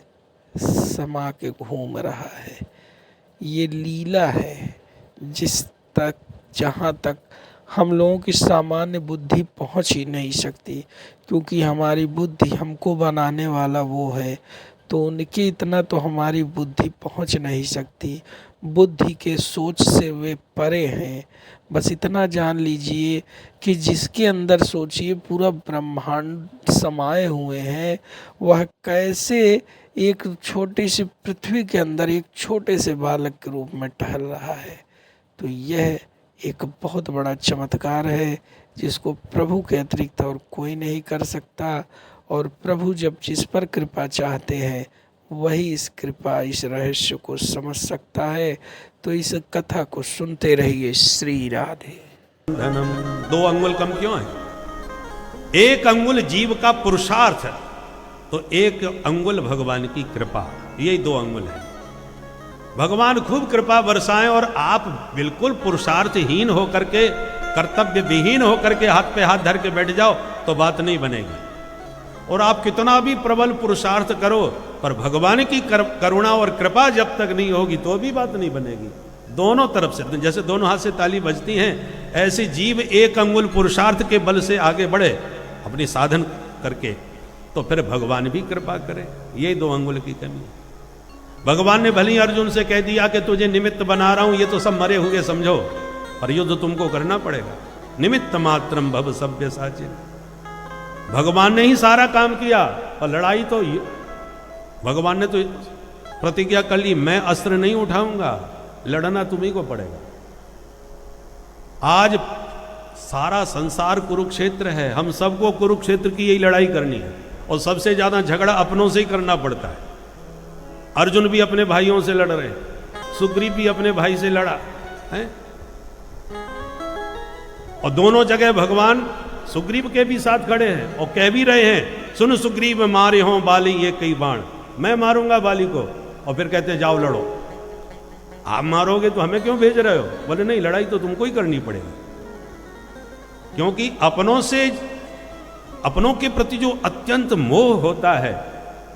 समा के घूम रहा है। ये लीला है जहाँ तक हम लोगों की सामान्य बुद्धि पहुंच ही नहीं सकती, क्योंकि हमारी बुद्धि हमको बनाने वाला वो है, तो उनके इतना तो हमारी बुद्धि पहुंच नहीं सकती। बुद्धि के सोच से वे परे हैं। बस इतना जान लीजिए कि जिसके अंदर सोचिए पूरा ब्रह्मांड समाये हुए हैं, वह कैसे एक छोटी सी पृथ्वी के अंदर एक छोटे से बालक के रूप में टहल रहा है। तो यह एक बहुत बड़ा चमत्कार है जिसको प्रभु के अतिरिक्त और कोई नहीं कर सकता। और प्रभु जब जिस पर कृपा चाहते हैं वही इस कृपा इस रहस्य को समझ सकता है। तो इस कथा को सुनते रहिए। श्री राधे। धनम 2 अंगुल कम क्यों है? 1 अंगुल जीव का पुरुषार्थ है, तो 1 अंगुल भगवान की कृपा, यही 2 अंगुल है। भगवान खूब कृपा बरसाएं और आप बिल्कुल पुरुषार्थहीन होकर के, कर्तव्य विहीन होकर के हाथ पे हाथ धर के बैठ जाओ तो बात नहीं बनेगी। और आप कितना भी प्रबल पुरुषार्थ करो, पर भगवान की करुणा और कृपा जब तक नहीं होगी तो भी बात नहीं बनेगी। दोनों तरफ से, जैसे दोनों हाथ से ताली बजती हैं, ऐसे जीव 1 अंगुल पुरुषार्थ के बल से आगे बढ़े अपनी साधन करके, तो फिर भगवान भी कृपा करे। ये 2 अंगुल की कमी। भगवान ने भली अर्जुन से कह दिया कि तुझे निमित्त बना रहा हूं, ये तो सब मरे हुए समझो, पर युद्ध तुमको करना पड़ेगा। निमित्त मात्रम भव सभ्य साचिन। भगवान ने ही सारा काम किया, और लड़ाई तो भगवान ने तो प्रतिज्ञा कर ली, मैं अस्त्र नहीं उठाऊंगा, लड़ना तुम्ही को पड़ेगा। आज सारा संसार कुरुक्षेत्र है, हम सबको कुरुक्षेत्र की यही लड़ाई करनी है, और सबसे ज्यादा झगड़ा अपनों से ही करना पड़ता है। अर्जुन भी अपने भाइयों से लड़ रहे हैं, सुग्रीव भी अपने भाई से लड़ा है, और दोनों जगह भगवान सुग्रीव के भी साथ खड़े हैं और कह भी रहे हैं, सुन सुग्रीव मारे हों बाली ये कई बाण, मैं मारूंगा बाली को। और फिर कहते हैं जाओ लड़ो। आप मारोगे तो हमें क्यों भेज रहे हो? बोले नहीं, लड़ाई तो तुमको ही करनी पड़ेगी, क्योंकि अपनों के प्रति जो अत्यंत मोह होता है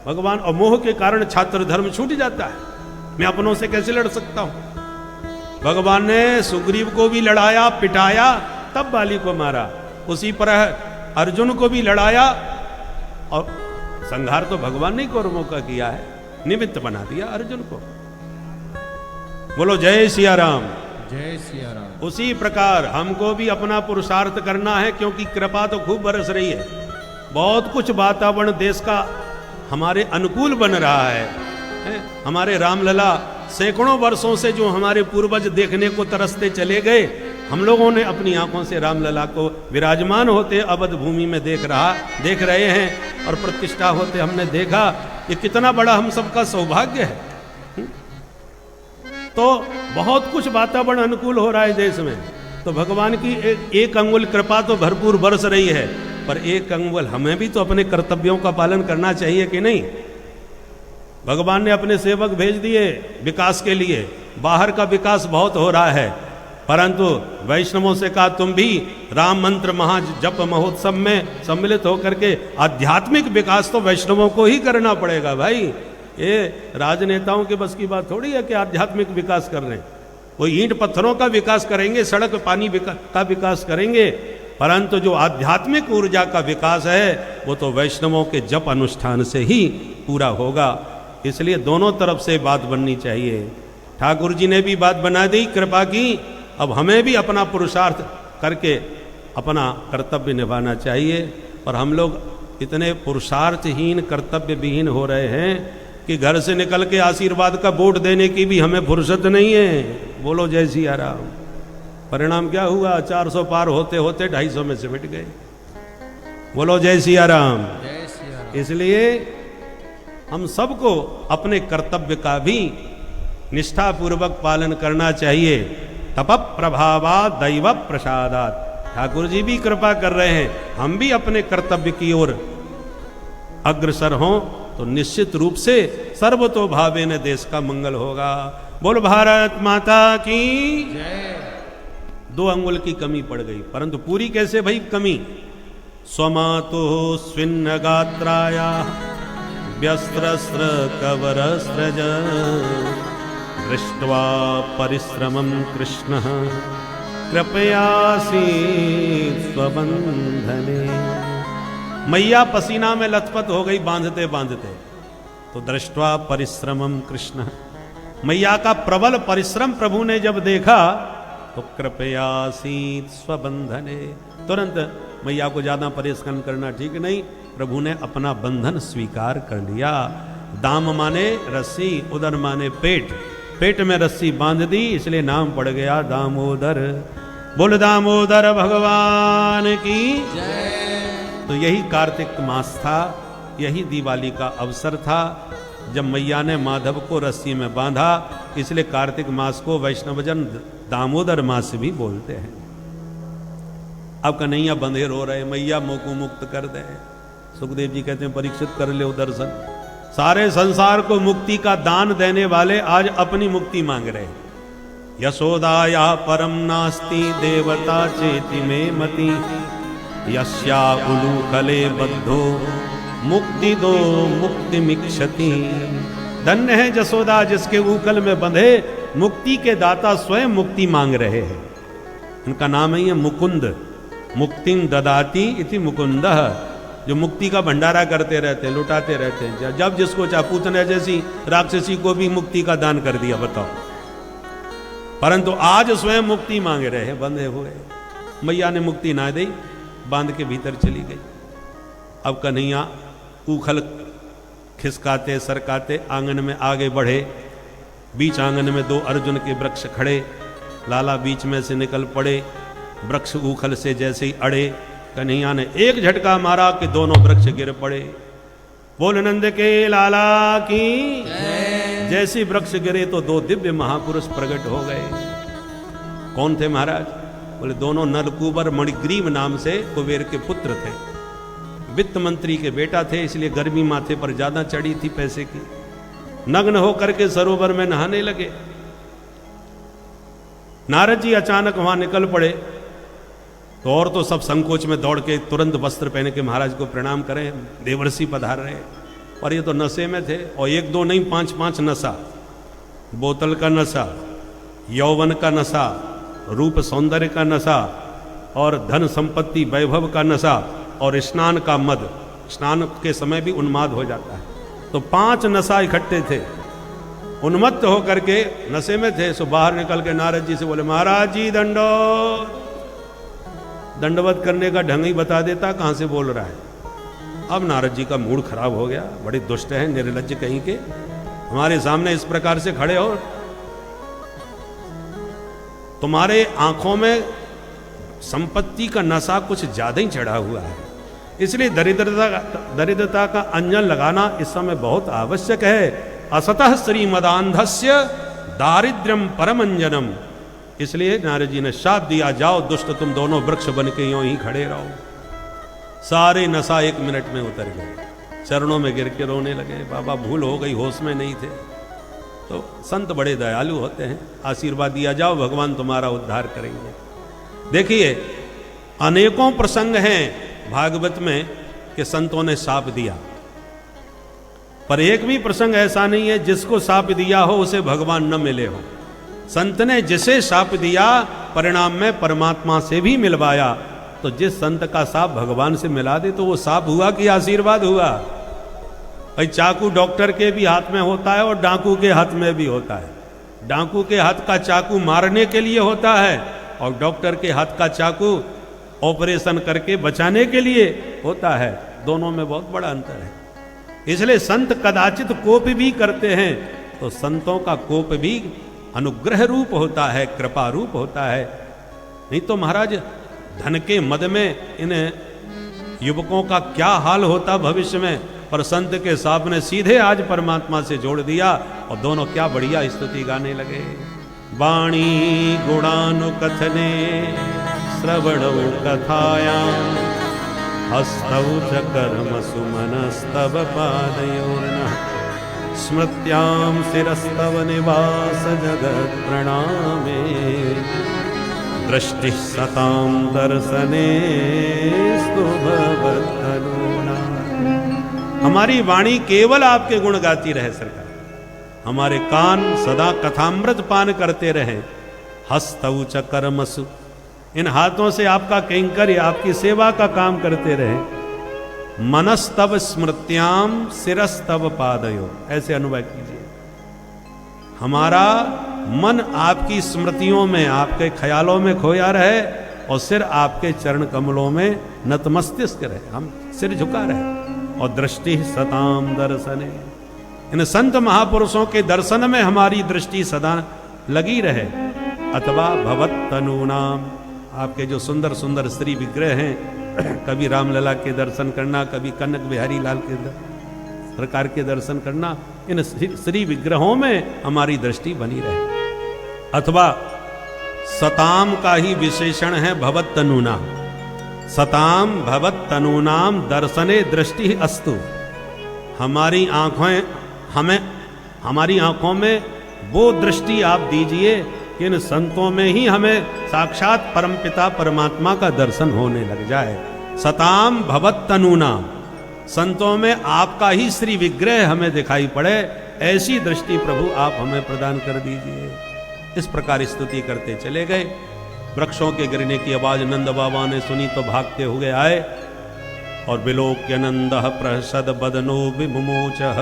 भगवान, और मोह के कारण छात्र धर्म छूट जाता है। मैं अपनों से कैसे लड़ सकता हूं? भगवान ने सुग्रीव को भी लड़ाया, पिटाया, तब बाली को मारा। उसी पर अर्जुन को भी लड़ाया, और संहार तो भगवान ने कौरवों का किया है, निमित्त बना दिया अर्जुन को। बोलो जय सिया राम। जय सिया राम। उसी प्रकार हमको भी अपना पुरुषार्थ करना है, क्योंकि कृपा तो खूब बरस रही है। बहुत कुछ वातावरण देश का हमारे अनुकूल बन रहा है। हमारे रामलला सैकड़ों वर्षों से जो हमारे पूर्वज देखने को तरसते चले गए, हम लोगों ने अपनी आंखों से रामलला को विराजमान होते अवध भूमि में देख रहे हैं और प्रतिष्ठा होते हमने देखा। ये कितना बड़ा हम सबका सौभाग्य है। तो बहुत कुछ वातावरण अनुकूल हो रहा है देश में, तो भगवान की एक अंगुल कृपा तो भरपूर बरस रही है, पर एक अंगुल हमें भी तो अपने कर्तव्यों का पालन करना चाहिए कि नहीं। भगवान ने अपने सेवक भेज दिए विकास के लिए, बाहर का विकास बहुत हो रहा है, परंतु वैष्णवों से कहा तुम भी राम मंत्र महा जप महोत्सव में सम्मिलित होकर के आध्यात्मिक विकास तो वैष्णवों को ही करना पड़ेगा भाई। ये राजनेताओं के बस की बात थोड़ी है कि आध्यात्मिक विकास कर रहे हैं। वो ईंट पत्थरों का विकास करेंगे, सड़क पानी का विकास करेंगे, परंतु जो आध्यात्मिक ऊर्जा का विकास है वो तो वैष्णवों के जप अनुष्ठान से ही पूरा होगा। इसलिए दोनों तरफ से बात बननी चाहिए। ठाकुर जी ने भी बात बना दी, कृपा की, अब हमें भी अपना पुरुषार्थ करके अपना कर्तव्य निभाना चाहिए। और हम लोग इतने पुरुषार्थहीन कर्तव्य विहीन हो रहे हैं कि घर से निकल के आशीर्वाद का वोट देने की भी हमें फुर्सत नहीं है। बोलो जय सिया राम। परिणाम क्या हुआ, 400 पार होते होते 250 में सिमट गए। बोलो जय सिया राम। इसलिए हम सबको अपने कर्तव्य का भी निष्ठापूर्वक पालन करना चाहिए। तप प्रभावा दैव प्रसादात, ठाकुर जी भी कृपा कर रहे हैं, हम भी अपने कर्तव्य की ओर अग्रसर हों तो निश्चित रूप से सर्वतो भावे न देश का मंगल होगा। बोल भारत माता की जय। 2 अंगुल की कमी पड़ गई, परंतु पूरी कैसे भाई कमी। स्वमातु स्विन्न गात्राया व्यस्त्रस्त्र कवरस्त्रज दृष्ट्वा परिश्रमं कृष्ण कृपयासी स्वबंधने। मैया पसीना में लथपथ हो गई बांधते बांधते, तो दृष्ट्वा परिश्रमं कृष्ण, मैया का प्रबल परिश्रम प्रभु ने जब देखा तो कृपयासी स्वबंधने, तुरंत मैया को ज्यादा परेशान करना ठीक नहीं, प्रभु ने अपना बंधन स्वीकार कर लिया। दाम माने रस्सी, उदर माने पेट, पेट में रस्सी बांध दी, इसलिए नाम पड़ गया दामोदर। बोल दामोदर भगवान की जय। तो यही कार्तिक मास था, यही दिवाली का अवसर था जब मैया ने माधव को रस्सी में बांधा, इसलिए कार्तिक मास को वैष्णवजन दामोदर मास भी बोलते हैं। अब कन्हैया बंधे रो रहे, मैया मोह को मुक्त कर दे। सुखदेव जी कहते हैं परीक्षित कर ले दर्शन, सारे संसार को मुक्ति का दान देने वाले आज अपनी मुक्ति मांग रहे। यशोदाया परम नास्ति देवता चेति में मति, यस्या उलूखले बद्धो मुक्ति दो मुक्ति मिक्षति। धन्य है जसोदा जिसके ऊकल में बंधे मुक्ति के दाता स्वयं मुक्ति मांग रहे हैं। इनका नाम है मुकुंद, मुक्तिं ददाति इति मुकुंदः, जो मुक्ति का भंडारा करते रहते, लुटाते रहते हैं। जब जिसको चाहे, पूतना जैसी राक्षसी को भी मुक्ति का दान कर दिया, बताओ, परंतु आज स्वयं मुक्ति मांग रहे हैं बंधे हुए। मैया ने मुक्ति ना दी, बांध के भीतर चली गई। अब कन्हैया ऊखल खिसकाते सरकाते आंगन में आगे बढ़े, बीच आंगन में 2 अर्जुन के वृक्ष खड़े, लाला बीच में से निकल पड़े, वृक्ष ऊखल से जैसे ही अड़े, कन्हैया ने एक झटका मारा कि दोनों वृक्ष गिर पड़े। बोल नंद के लाला की जैसे वृक्ष गिरे तो 2 दिव्य महापुरुष प्रकट हो गए। कौन थे महाराज? बोले दोनों नलकूबर मणिग्रीव नाम से कुबेर के पुत्र थे, वित्त मंत्री के बेटा थे, इसलिए गर्मी माथे पर ज्यादा चढ़ी थी पैसे की। नग्न होकर के सरोवर में नहाने लगे। नारद जी अचानक वहां निकल पड़े, तो और तो सब संकोच में दौड़ के तुरंत वस्त्र पहन के महाराज को प्रणाम करें, देवर्षि पधार रहे। और ये तो नशे में थे, और 1-2 नहीं 5-5 नशा, बोतल का नशा, यौवन का नशा, रूप सौंदर्य का नशा, और धन संपत्ति वैभव का नशा, और स्नान का मद। स्नान के समय भी उन्माद हो जाता है, तो 5 नशा इकट्ठे थे। उन्मत्त होकर के नशे में थे, सो बाहर निकल के नारद जी से बोले महाराज जी दंडोत। दंडवत करने का ढंग ही बता देता कहां से बोल रहा है। अब नारद जी का मूड खराब हो गया, बड़े दुष्ट हैं, निर्लज्ज कहीं के, हमारे सामने इस प्रकार से खड़े हो। तुम्हारे आंखों में संपत्ति का नशा कुछ ज्यादा ही चढ़ा हुआ है, इसलिए दरिद्रता का अंजन लगाना इस समय बहुत आवश्यक है। असतः श्रीमदांधस्य दारिद्र्यम परमंजनम, इसलिए नारद जी ने शाप दिया, जाओ दुष्ट तुम दोनों वृक्ष बन के यूं ही खड़े रहो। सारे नशा 1 मिनट में उतर गए, चरणों में गिर के रोने लगे, बाबा भूल हो गई, होश में नहीं थे। तो संत बड़े दयालु होते हैं, आशीर्वाद दिया, जाओ भगवान तुम्हारा उद्धार करेंगे। देखिए अनेकों प्रसंग हैं भागवत में कि संतों ने शाप दिया, पर एक भी प्रसंग ऐसा नहीं है जिसको शाप दिया हो उसे भगवान न मिले हो। संत ने जिसे शाप दिया परिणाम में परमात्मा से भी मिलवाया। तो जिस संत का शाप भगवान से मिला दे तो वो शाप हुआ कि आशीर्वाद हुआ? भाई चाकू डॉक्टर के भी हाथ में होता है और डाकू के हाथ में भी होता है। डाकू के हाथ का चाकू मारने के लिए होता है और डॉक्टर के हाथ का चाकू ऑपरेशन करके बचाने के लिए होता है। दोनों में बहुत बड़ा अंतर है। इसलिए संत कदाचित कोप भी करते हैं तो संतों का कोप भी अनुग्रह रूप होता है, कृपा रूप होता है। नहीं तो महाराज धन के मद में इन युवकों का क्या हाल होता भविष्य में, पर संत के साप ने सीधे आज परमात्मा से जोड़ दिया और दोनों क्या बढ़िया स्तुति गाने लगे। वाणी गुणानुकथने श्रवणौ कथायां हस्तौ च कर्मसु मनस्तव पादयोर्नः स्मृत्यां शिरस्तव निवास जगत् प्रणामे दृष्टिः सतां दर्शने स्तु भवत्तनूना। हमारी वाणी केवल आपके गुण गाती रहे सरकार, हमारे कान सदा कथामृत पान करते रहे। हस्तौ च कर्मसु, इन हाथों से आपका कैंकर्य आपकी सेवा का काम करते रहे। मनस्तव स्मृत्याम शिरस्तव पादयो, ऐसे अनुभव कीजिए हमारा मन आपकी स्मृतियों में आपके ख्यालों में खोया रहे और सिर आपके चरण कमलों में नतमस्तिष्क रहे, हम सिर झुका रहे। और दृष्टि सताम दर्शने, इन संत महापुरुषों के दर्शन में हमारी दृष्टि सदा लगी रहे। अथवा भवत तनूनाम, आपके जो सुंदर सुंदर श्री विग्रह हैं, कभी रामलला के दर्शन करना, कभी कनक बिहारी लाल के सरकार के दर्शन करना, इन श्री विग्रहों में हमारी दृष्टि बनी रहे। अथवा सताम का ही विशेषण है भवत तनूना, सताम भवत तनूनाम दर्शने दृष्टि अस्तु, हमारी आंखों में वो दृष्टि आप दीजिए कि इन संतों में ही हमें साक्षात परमपिता परमात्मा का दर्शन होने लग जाए। सताम भवत तनूना, संतों में आपका ही श्री विग्रह हमें दिखाई पड़े, ऐसी दृष्टि प्रभु आप हमें प्रदान कर दीजिए। इस प्रकार स्तुति करते चले गए। वृक्षों के गिरने की आवाज नंद बाबा ने सुनी तो भागते हुए आए और विलोक्य नंदः प्रहसद बदनो विमुमोचः,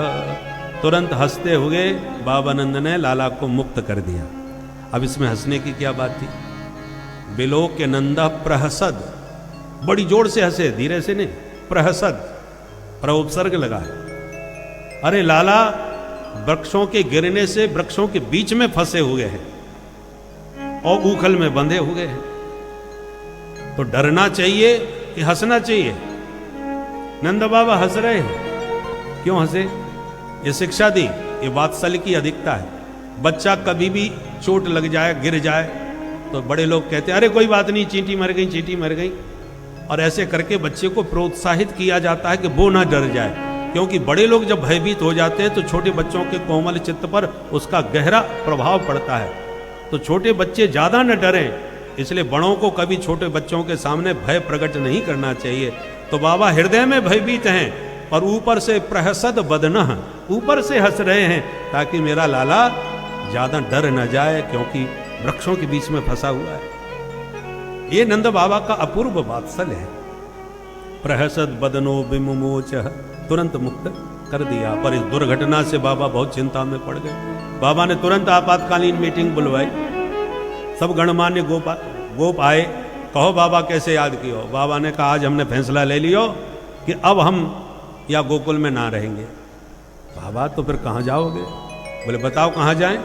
तुरंत हंसते हुए बाबा नंद ने लाला को मुक्त कर दिया। अब इसमें हंसने की क्या बात थी? विलोक्य नंदः प्रहसद, बड़ी जोर से हंसे, धीरे से नहीं, प्रहसद, प्रउपसर्ग लगा है। अरे लाला वृक्षों के गिरने से वृक्षों के बीच में फंसे हुए हैं और ऊखल में बंधे हुए हैं, तो डरना चाहिए कि हंसना चाहिए? नंद बाबा हंस रहे हैं, क्यों हंसे? ये शिक्षा दी, ये वात्सल्य की अधिकता है। बच्चा कभी भी चोट लग जाए, गिर जाए, तो बड़े लोग कहते हैं अरे कोई बात नहीं, चींटी मर गई, चींटी मर गई, और ऐसे करके बच्चे को प्रोत्साहित किया जाता है कि वो ना डर जाए। क्योंकि बड़े लोग जब भयभीत हो जाते हैं तो छोटे बच्चों के कोमल चित्त पर उसका गहरा प्रभाव पड़ता है। तो छोटे बच्चे ज्यादा न डरें, इसलिए बड़ों को कभी छोटे बच्चों के सामने भय प्रकट नहीं करना चाहिए। तो बाबा हृदय में भयभीत हैं और ऊपर से प्रहसद बदनः, ऊपर से हंस रहे हैं ताकि मेरा लाला ज्यादा डर न जाए, क्योंकि वृक्षों के बीच में फंसा हुआ है। ये नंद बाबा का अपूर्व वात्सल्य है। प्रहसद बदनो विमुमोचः, तुरंत मुक्त कर दिया। पर इस दुर्घटना से बाबा बहुत चिंता में पड़ गए। बाबा ने तुरंत आपातकालीन मीटिंग बुलवाई, सब गणमान्य गोप आए, कहो बाबा कैसे याद कियो? बाबा ने कहा आज हमने फैसला ले लियो कि अब हम या गोकुल में ना रहेंगे। बाबा तो फिर कहाँ जाओगे? बोले बताओ कहाँ जाएं?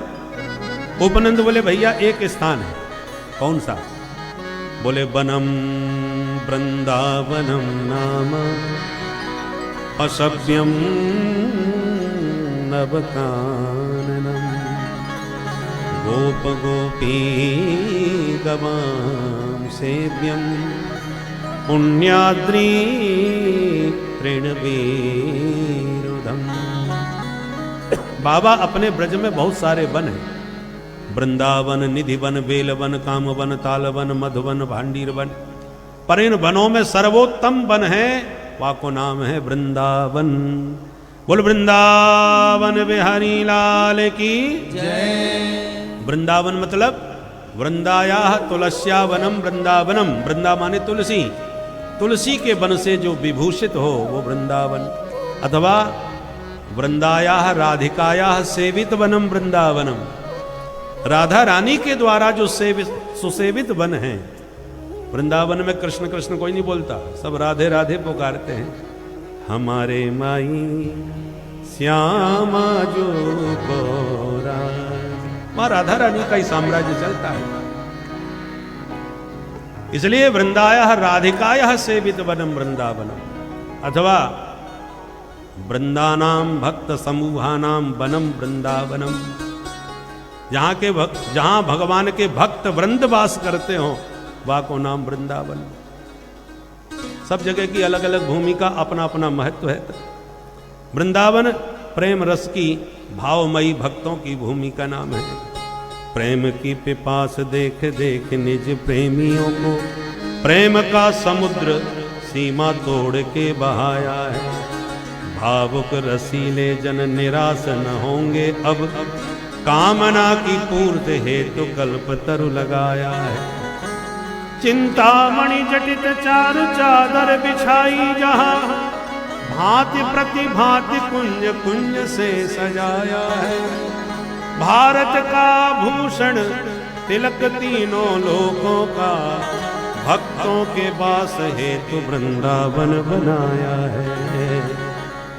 उपनंद बोले भैया एक स्थान है, कौन सा? बोले वनम वृंदावनम नाम असभ्यम नवकाननम गोप गोपी गवाम सेव्यम पुण्याद्री तृणवीरुधम। बाबा अपने ब्रज में बहुत सारे वन हैं, वृंदावन, निधिवन, बेलवन, कामवन, तालवन, मधुवन, भांडीरवन, पर इन वनों में सर्वोत्तम वन है, वाको नाम है वृंदावन। बोल वृंदावन बिहारी लाल की जय। वृंदावन मतलब वृंदाया तुलस्या वनम वृंदावनम, वृंदा माने तुलसी, तुलसी के वन से जो विभूषित हो वो वृंदावन। अथवा वृंदाया राधिकाया सेवित वनम वृंदावनम, राधा रानी के द्वारा जो सुसेवित वन है। वृंदावन में कृष्ण कृष्ण कोई नहीं बोलता, सब राधे राधे पुकारते हैं। हमारे माई श्यामा जो गोरा, वहां राधा रानी का ही साम्राज्य चलता है। इसलिए वृंदाया राधिकाया सेवित वनम वृंदावनम, अथवा वृंदानाम भक्त समूहानाम वनम वृंदावनम, जहां भगवान के भक्त वृंद वास करते हो वाको नाम वृंदावन। सब जगह की अलग अलग भूमि का अपना अपना महत्व है। वृंदावन प्रेम रस की भावमयी भक्तों की भूमि का नाम है। प्रेम की पिपास देख देख निज प्रेमियों को प्रेम का समुद्र सीमा तोड़ के बहाया है। भावुक रसीले जन निराश न होंगे अब, कामना की पूर्ति हेतु कल्प तरु लगाया है। चिंतामणि जटित चारु चादर बिछाई जहां, भांति प्रतिभांति कुंज कुंज से सजाया है। भारत का भूषण तिलक तीनों लोकों का, भक्तों के वास हेतु वृंदावन बनाया है।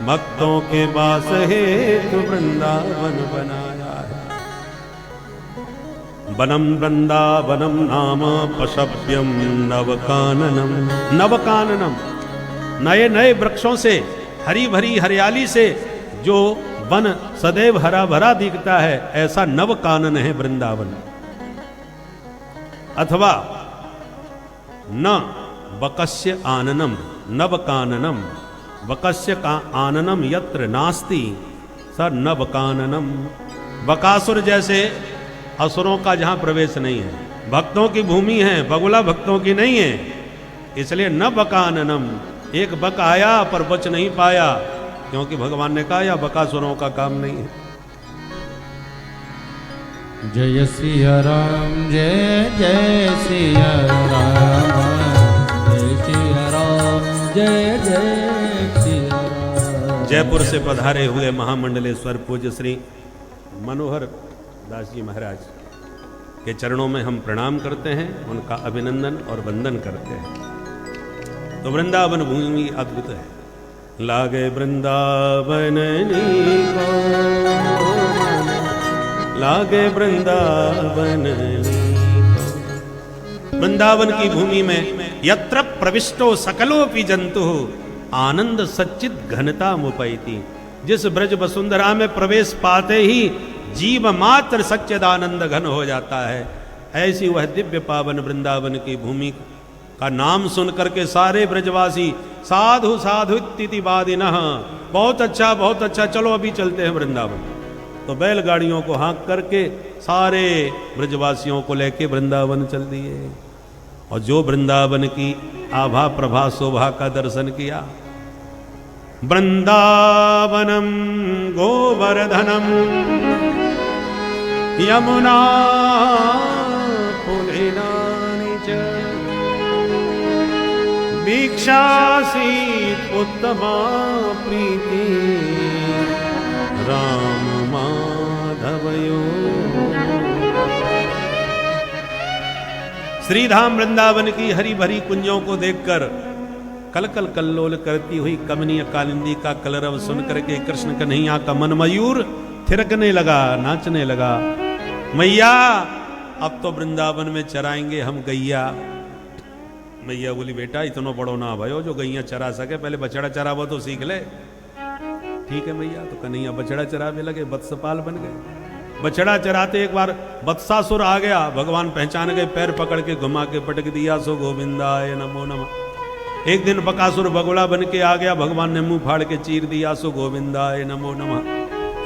भक्तों के वास हेतु वृंदावन बनाया है। वनम वृंदावनम नाम पशव्यम नवकाननम, नवकाननम नए नए वृक्षों से, हरी भरी हरियाली से जो वन सदैव हरा भरा दिखता है, ऐसा नवकानन है वृंदावन। अथवा न वकस्य आननम नवकाननम, वकस्य का आननम यत्र नास्ति स नवकाननम। बकासुर जैसे असुरों का जहां प्रवेश नहीं है, भक्तों की भूमि है, बगुला भक्तों की नहीं है, इसलिए न बकाननम। एक बक आया पर बच नहीं पाया, क्योंकि भगवान ने कहा यह बकासुरों का काम नहीं है। जय सिया राम, जय जय सिया राम, जय सिया राम, जय जय सिया राम। जयपुर से पधारे हुए महामंडलेश्वर पूज्य श्री मनोहर दास जी महाराज के चरणों में हम प्रणाम करते हैं, उनका अभिनंदन और वंदन करते हैं। तो वृंदावन भूमि अद्भुत है। लागे वृंदावन नीको, लागे वृंदावन नीको। वृंदावन की भूमि में यत्र प्रविष्टो सकलोपि जंतु आनंद सच्चित घनता मुपैति। जिस ब्रज वसुंधरा में प्रवेश पाते ही जीव मात्र सच्चिदानंद घन हो जाता है, ऐसी वह दिव्य पावन वृंदावन की भूमि का नाम सुन करके सारे ब्रजवासी साधु साधु इति वादिनः, बहुत अच्छा, चलो अभी चलते हैं वृंदावन। तो बैलगाड़ियों को हाँक करके सारे ब्रजवासियों को लेके वृंदावन चल दिए। और जो वृंदावन की आभा प्रभा शोभा का दर्शन किया, वृंदावनम गोवर्धनम यमुना पुलिनानि च वीक्षासीत् उत्तमा प्रीति राम माधवयो। श्रीधाम वृंदावन की हरी भरी कुंजों को देखकर कल कल कल्लोल करती हुई कमनीय कालिंदी का कलरव सुन करके कृष्ण कन्हैया का मन मयूर थिरकने लगा, नाचने लगा। मैया अब तो वृंदावन में चराएंगे हम गैया। मैया बोली बेटा इतना बड़ो ना भयो जो गैया चरा सके, पहले बछड़ा चरावो तो सीख ले। ठीक है मैया। तो कन्हैया बछड़ा चरावे लगे, वत्सपाल बन गए। बछड़ा चराते एक बार वत्सासुर आ गया, भगवान पहचान गए, पैर पकड़ के घुमा के पटक दिया, सो गोविंदाय नमो नमः। एक दिन बकासुर बगुला बन के आ गया, भगवान ने मुंह फाड़ के चीर दिया, सो गोविंदाय नमो नमः।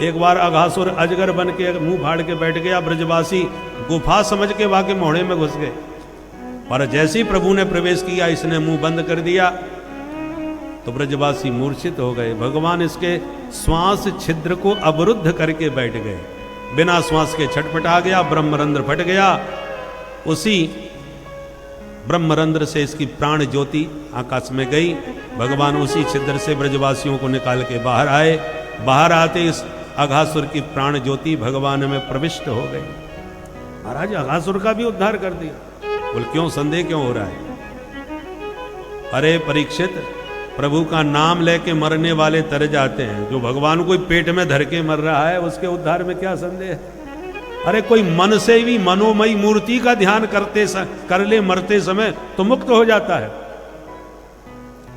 एक बार अघासुर अजगर बन के मुंह फाड़ के बैठ गया, ब्रजवासी गुफा समझ के वाके मोहड़े में घुस गए। पर जैसे ही प्रभु ने प्रवेश किया, इसने मुंह बंद कर दिया तो ब्रजवासी मूर्छित हो गए। भगवान इसके श्वास छिद्र को अवरुद्ध करके बैठ गए, बिना श्वास के छटपटा गया, ब्रह्मरंध्र फट गया। उसी ब्रह्मरंध्र से इसकी प्राण ज्योति आकाश में गई। भगवान उसी छिद्र से ब्रजवासियों को निकाल के बाहर आए। बाहर आते इस अघासुर की प्राण ज्योति भगवान में प्रविष्ट हो गई। महाराज अघासुर का भी उद्धार कर दिया। बोल क्यों संदेह क्यों हो रहा है? अरे परीक्षित, प्रभु का नाम लेके मरने वाले तर जाते हैं। जो भगवान को पेट में धर के मर रहा है उसके उद्धार में क्या संदेह है? अरे कोई मन से भी मनोमयी मूर्ति का ध्यान कर ले मरते समय तो मुक्त हो जाता है।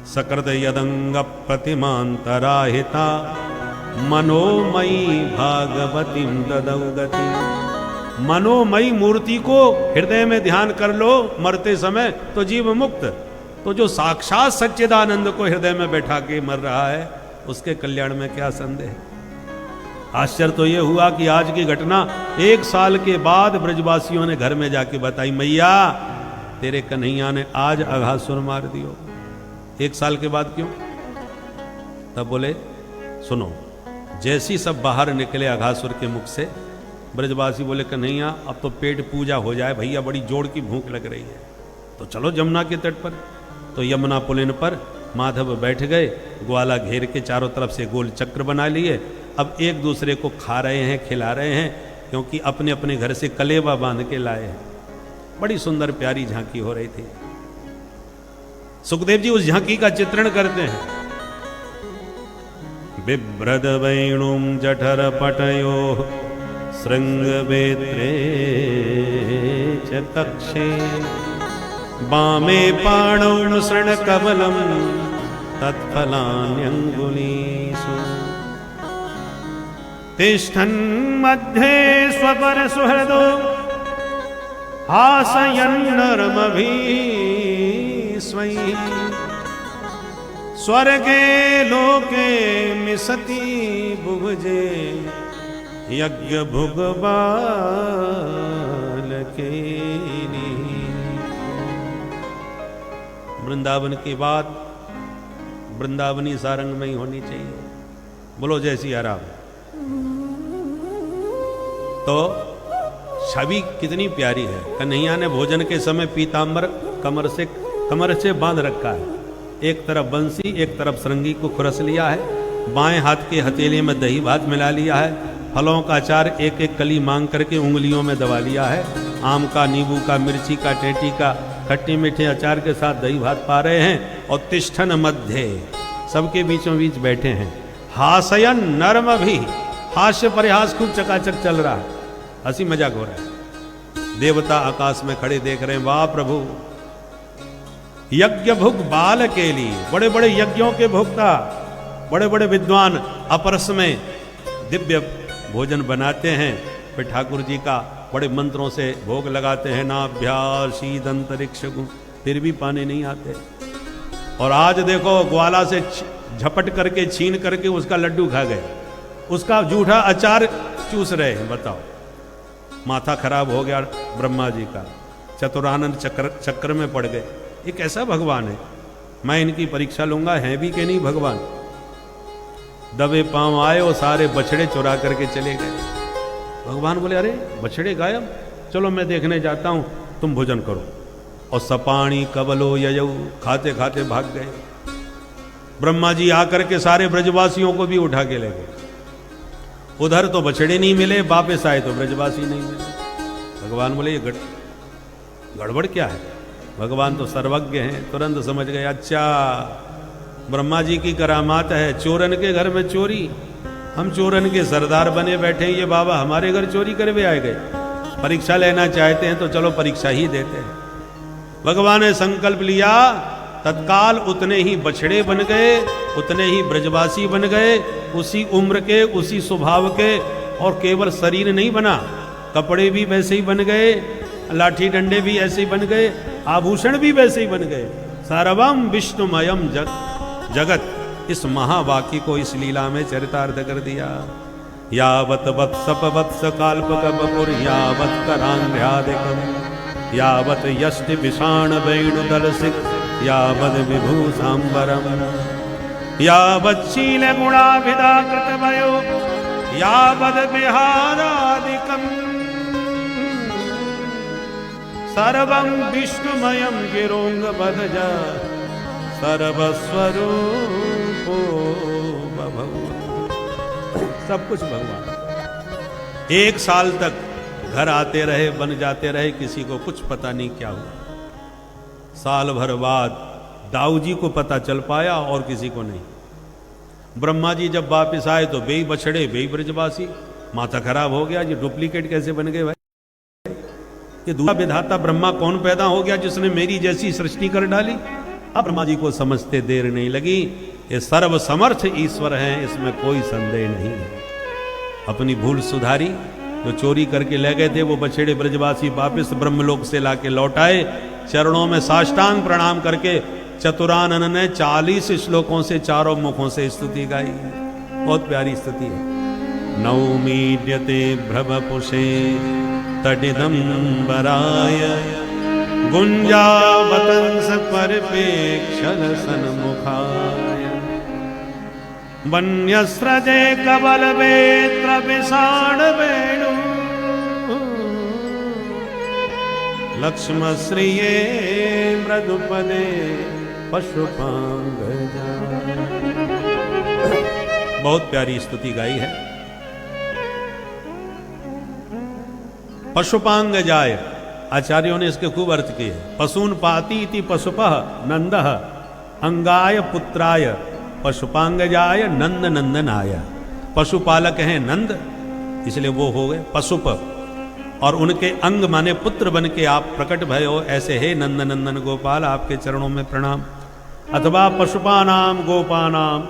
सकृत यदंग प्रतिमांतराहिता मनोमयी भागवती ददौ गति। मनोमयी मूर्ति को हृदय में ध्यान कर लो मरते समय तो जीव मुक्त। तो जो साक्षात सच्चिदानंद को हृदय में बैठा के मर रहा है उसके कल्याण में क्या संदेह? आश्चर्य तो यह हुआ कि आज की घटना 1 साल के बाद ब्रजवासियों ने घर में जाके बताई, मैया तेरे कन्हैया ने आज अघासुर मार दियो। 1 साल के बाद क्यों? तब बोले सुनो, जैसी सब बाहर निकले अघासुर के मुख से, ब्रजवासी बोले कन्हैया अब तो पेट पूजा हो जाए भैया, बड़ी जोड़ की भूख लग रही है, तो चलो यमुना के तट पर। तो यमुना पुलिन पर माधव बैठ गए, ग्वाला घेर के चारों तरफ से गोल चक्र बना लिए। अब एक दूसरे को खा रहे हैं, खिला रहे हैं, क्योंकि अपने अपने घर से कलेवा बांध के लाए हैं। बड़ी सुंदर प्यारी झांकी हो रही थी। सुखदेव जी उस झांकी का चित्रण करते हैं। बिभ्रद वैणुम जठर पटयो श्रृंगवेत्रे च कक्षे बामे पाणौ शृण कमलम तत्फलान्यंगुलीषु तिष्ठन् मध्ये स्वपर सुहृदो हासयन्नरमभीस्वैः स्वर्गे लोके मिसति बुभुजे यज्ञ भुगबालकेनी। वृंदावन की बात वृंदावनी सारंग में ही होनी चाहिए। बोलो जय सिया राम। तो छवि कितनी प्यारी है। कन्हैया ने भोजन के समय पीतांबर कमर से बांध रखा है। एक तरफ बंसी, एक तरफ सरंगी को खुरस लिया है। बाएं हाथ के हथेली में दही भात मिला लिया है। फलों का अचार एक एक कली मांग करके उंगलियों में दबा लिया है। आम का, नींबू का, मिर्ची का, टेटी का खट्टे मीठे अचार के साथ दही भात पा रहे हैं। और तिष्ठन मध्य सबके बीचों बीच बैठे हैं। हासयन नर्म भी, हास्य परिहास खूब चकाचक चल रहा है, हंसी मजाक हो रहा है। देवता आकाश में खड़े देख रहे हैं, वाह प्रभु, यज्ञ भुग बाल के लिए बड़े बड़े यज्ञों के भोक्ता, बड़े बड़े विद्वान अपरस में दिव्य भोजन बनाते हैं। फिर ठाकुर जी का बड़े मंत्रों से भोग लगाते हैं। नाभ्यास शीत अंतरिक्ष गुण, फिर भी पाने नहीं आते। और आज देखो ग्वाला से झपट करके छीन करके उसका लड्डू खा गए, उसका जूठा अचार चूस रहे हैं। बताओ, माथा खराब हो गया ब्रह्मा जी का, चतुरानंद चक्र में पड़ गए। ये कैसा भगवान है? मैं इनकी परीक्षा लूंगा, है भी कि नहीं भगवान। दबे पांव आए और सारे बछड़े चुरा करके चले गए। भगवान बोले अरे बछड़े गायब, चलो मैं देखने जाता हूं, तुम भोजन करो। और सपाणी कबलो ययौ, खाते खाते भाग गए। ब्रह्मा जी आकर के सारे ब्रजवासियों को भी उठा के ले गए। उधर तो बछड़े नहीं मिले, वापस आए तो ब्रजवासी नहीं मिले। भगवान बोले ये गड़बड़ क्या है? भगवान तो सर्वज्ञ हैं, तुरंत समझ गए, अच्छा ब्रह्मा जी की करामात है। चोरन के घर में चोरी, हम चोरन के सरदार बने बैठे, ये बाबा हमारे घर चोरी करवे आए गए। परीक्षा लेना चाहते हैं तो चलो परीक्षा ही देते हैं। भगवान ने संकल्प लिया, तत्काल उतने ही बछड़े बन गए, उतने ही ब्रजवासी बन गए, उसी उम्र के, उसी स्वभाव के, और केवल शरीर नहीं बना, कपड़े भी वैसे ही बन गए, लाठी डंडे भी ऐसे ही बन गए, आभूषण भी वैसे ही बन गए। सर्वम विष्णुमयम जगत, इस महावाक्य को इस लीला में चरितार्थ कर दिया। यावत वत्सप वत्स काल्पक बपुर यावत करांध्यादिकम यावत यष्टि विषाण वेणुदल सिक यावद विभूषांबरम यावत शील गुणाभिदा कृतवयो यावद विहारादिकम सर्वं विष्णुमयं गिरोंग बधजा सर्वस्वरूपो बभूव। सब कुछ भगवान। 1 साल तक घर आते रहे, बन जाते रहे, किसी को कुछ पता नहीं क्या हुआ। साल भर बाद दाऊ जी को पता चल पाया और किसी को नहीं। ब्रह्मा जी जब वापस आए तो बेई बछड़े बेई ब्रजवासी। माथा खराब हो गया, ये डुप्लीकेट कैसे बन गए भाई? ये दूसरा विधाता ब्रह्मा कौन पैदा हो गया जिसने मेरी जैसी सृष्टि कर डाली? अब ब्रह्मा जी को समझते देर नहीं लगी, ये सर्व समर्थ ईश्वर हैं, इसमें कोई संदेह नहीं है। अपनी भूल सुधारी, जो चोरी करके ले गए थे वो बछड़े ब्रजवासी वापस ब्रह्मलोक से लाके लौटाए। चरणों में साष्टांग प्रणाम करके चतुरानन ने 40 श्लोकों से चारों मुखों से स्तुति गाई। बहुत प्यारी स्तुति है। नौमीड्यते भ्रवपुषे तडिदंबराय गुंजावतंस परिपेक्षल सन्मुखाय वन्यस्रजे कबल वेत्र विषाण वेणु लक्ष्मश्रिये मृदुपदे पशुपांगजा। बहुत प्यारी स्तुति गाई है। पशुपांगजाय, आचार्यों ने इसके खूब अर्थ किए। पशून पाती इति पशुपः नंदः अंगाय पुत्राय पशुपांगजाय नंद नंदनाय। पशुपालक हैं नंद, इसलिए वो हो गए पशुप, और उनके अंग माने पुत्र बन के आप प्रकट भय हो, ऐसे हे नंद नंदन गोपाल, आपके चरणों में प्रणाम। अथवा पशुपानाम गोपानाम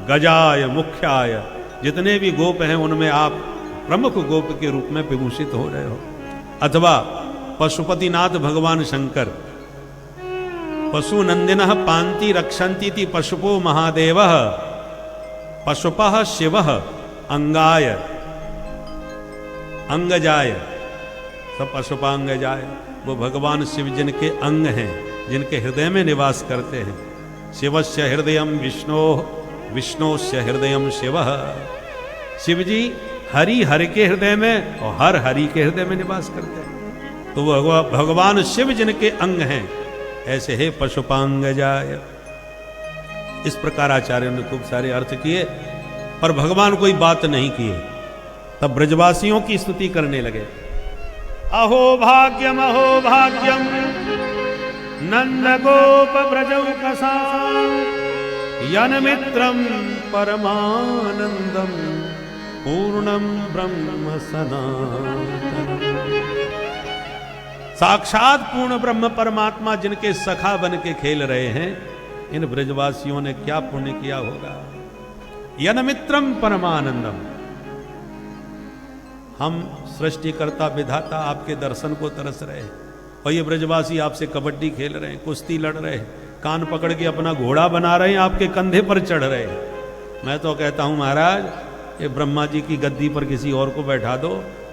गजाय मुख्याय, जितने भी गोप हैं उनमें आप प्रमुख गोप के रूप में विभूषित हो रहे हो। अथवा पशुपतिनाथ भगवान शंकर, पशुनंदिनः पांति रक्षन्ति इति पशुपो महादेवः पशुपः शिवः अंगाय अंगजाय, सब पशुपांगजाय। वो भगवान शिव जिनके अंग हैं, जिनके हृदय में निवास करते हैं। शिवस्य हृदयम विष्णो विष्णोस्य हृदयम शिवः। शिव जी हरि हरि के हृदय में और हर हरि के हृदय में निवास करते हैं। तो वो भगवान शिव जिनके अंग हैं, ऐसे है पशुपांगजाय। इस प्रकार आचार्यों ने खूब सारे अर्थ किए, पर भगवान कोई बात नहीं किए। तब ब्रजवासियों की स्तुति करने लगे। अहो भाग्यम नंद गोप ब्रजौकसा यनमित्रम परमानंदम पूर्णम ब्रह्म सनातनम। साक्षात पूर्ण ब्रह्म परमात्मा जिनके सखा बन के खेल रहे हैं, इन ब्रजवासियों ने क्या पुण्य किया होगा। यनमित्रम परमानंदम, हम सृष्टिकर्ता विधाता आपके दर्शन को तरस रहे हैं, और ये ब्रजवासी आपसे कबड्डी खेल रहे हैं, कुश्ती लड़ रहे हैं, कान पकड़ के अपना घोड़ा बना रहे हैं, आपके कंधे पर चढ़ रहे हैं। मैं तो कहता हूं महाराज, ये ब्रह्मा जी की गद्दी पर किसी और को बैठा दो,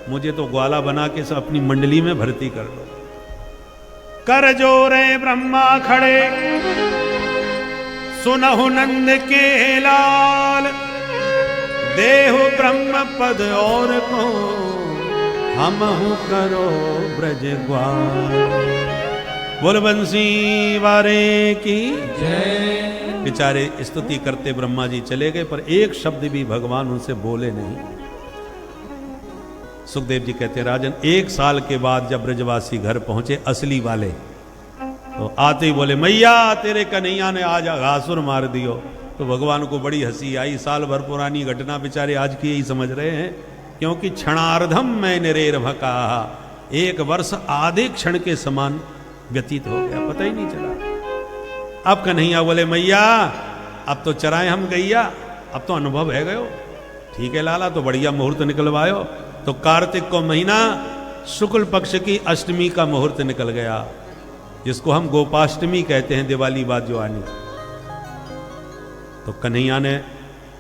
मुझे तो ग्वाला बना के सब अपनी मंडली में भर्ती कर दो। कर जोरे ब्रह्मा खड़े सुनहु नंद के लाल, देहु ब्रह्म पद और को हमहु करो ब्रज ग्वाल। बोल बंसी वारे की जय। बेचारे स्तुति करते ब्रह्मा जी चले गए, पर एक शब्द भी भगवान उनसे बोले नहीं। सुखदेव जी कहते हैं, राजन 1 साल के बाद जब ब्रजवासी घर पहुंचे असली वाले, तो आते ही बोले, मैया तेरे कन्हैया ने आज घासुर मार दियो। तो भगवान को बड़ी हंसी आई। साल भर पुरानी घटना बेचारे आज की यही समझ रहे हैं, क्योंकि क्षणार्धम मैं निरेर भका, 1 वर्ष आधे क्षण के समान व्यतीत हो गया, पता ही नहीं चला। अब कन्हैया बोले मैया अब तो चराए हम गैया, अब तो अनुभव है गयो। ठीक है लाला, तो बढ़िया मुहूर्त निकलवायो। तो कार्तिक को महीना शुक्ल पक्ष की अष्टमी का मुहूर्त निकल गया, जिसको हम गोपाष्टमी कहते हैं, दिवाली बाद जो आनी। तो कन्हैया ने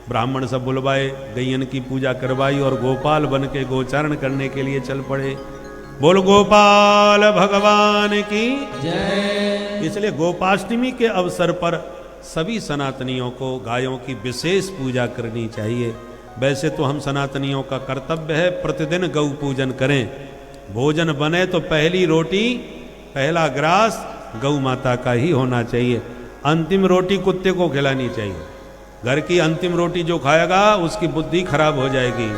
ब्राह्मण सब बुलवाए, गैयन की पूजा करवाई और गोपाल बन के गोचारण करने के लिए चल पड़े। बोल गोपाल भगवान की जय। इसलिए गोपाष्टमी के अवसर पर सभी सनातनियों को गायों की विशेष पूजा करनी चाहिए। वैसे तो हम सनातनियों का कर्तव्य है प्रतिदिन गौ पूजन करें। भोजन बने तो पहली रोटी पहला ग्रास गौ माता का ही होना चाहिए। अंतिम रोटी कुत्ते को खिलानी चाहिए। घर की अंतिम रोटी जो खाएगा उसकी बुद्धि खराब हो जाएगी,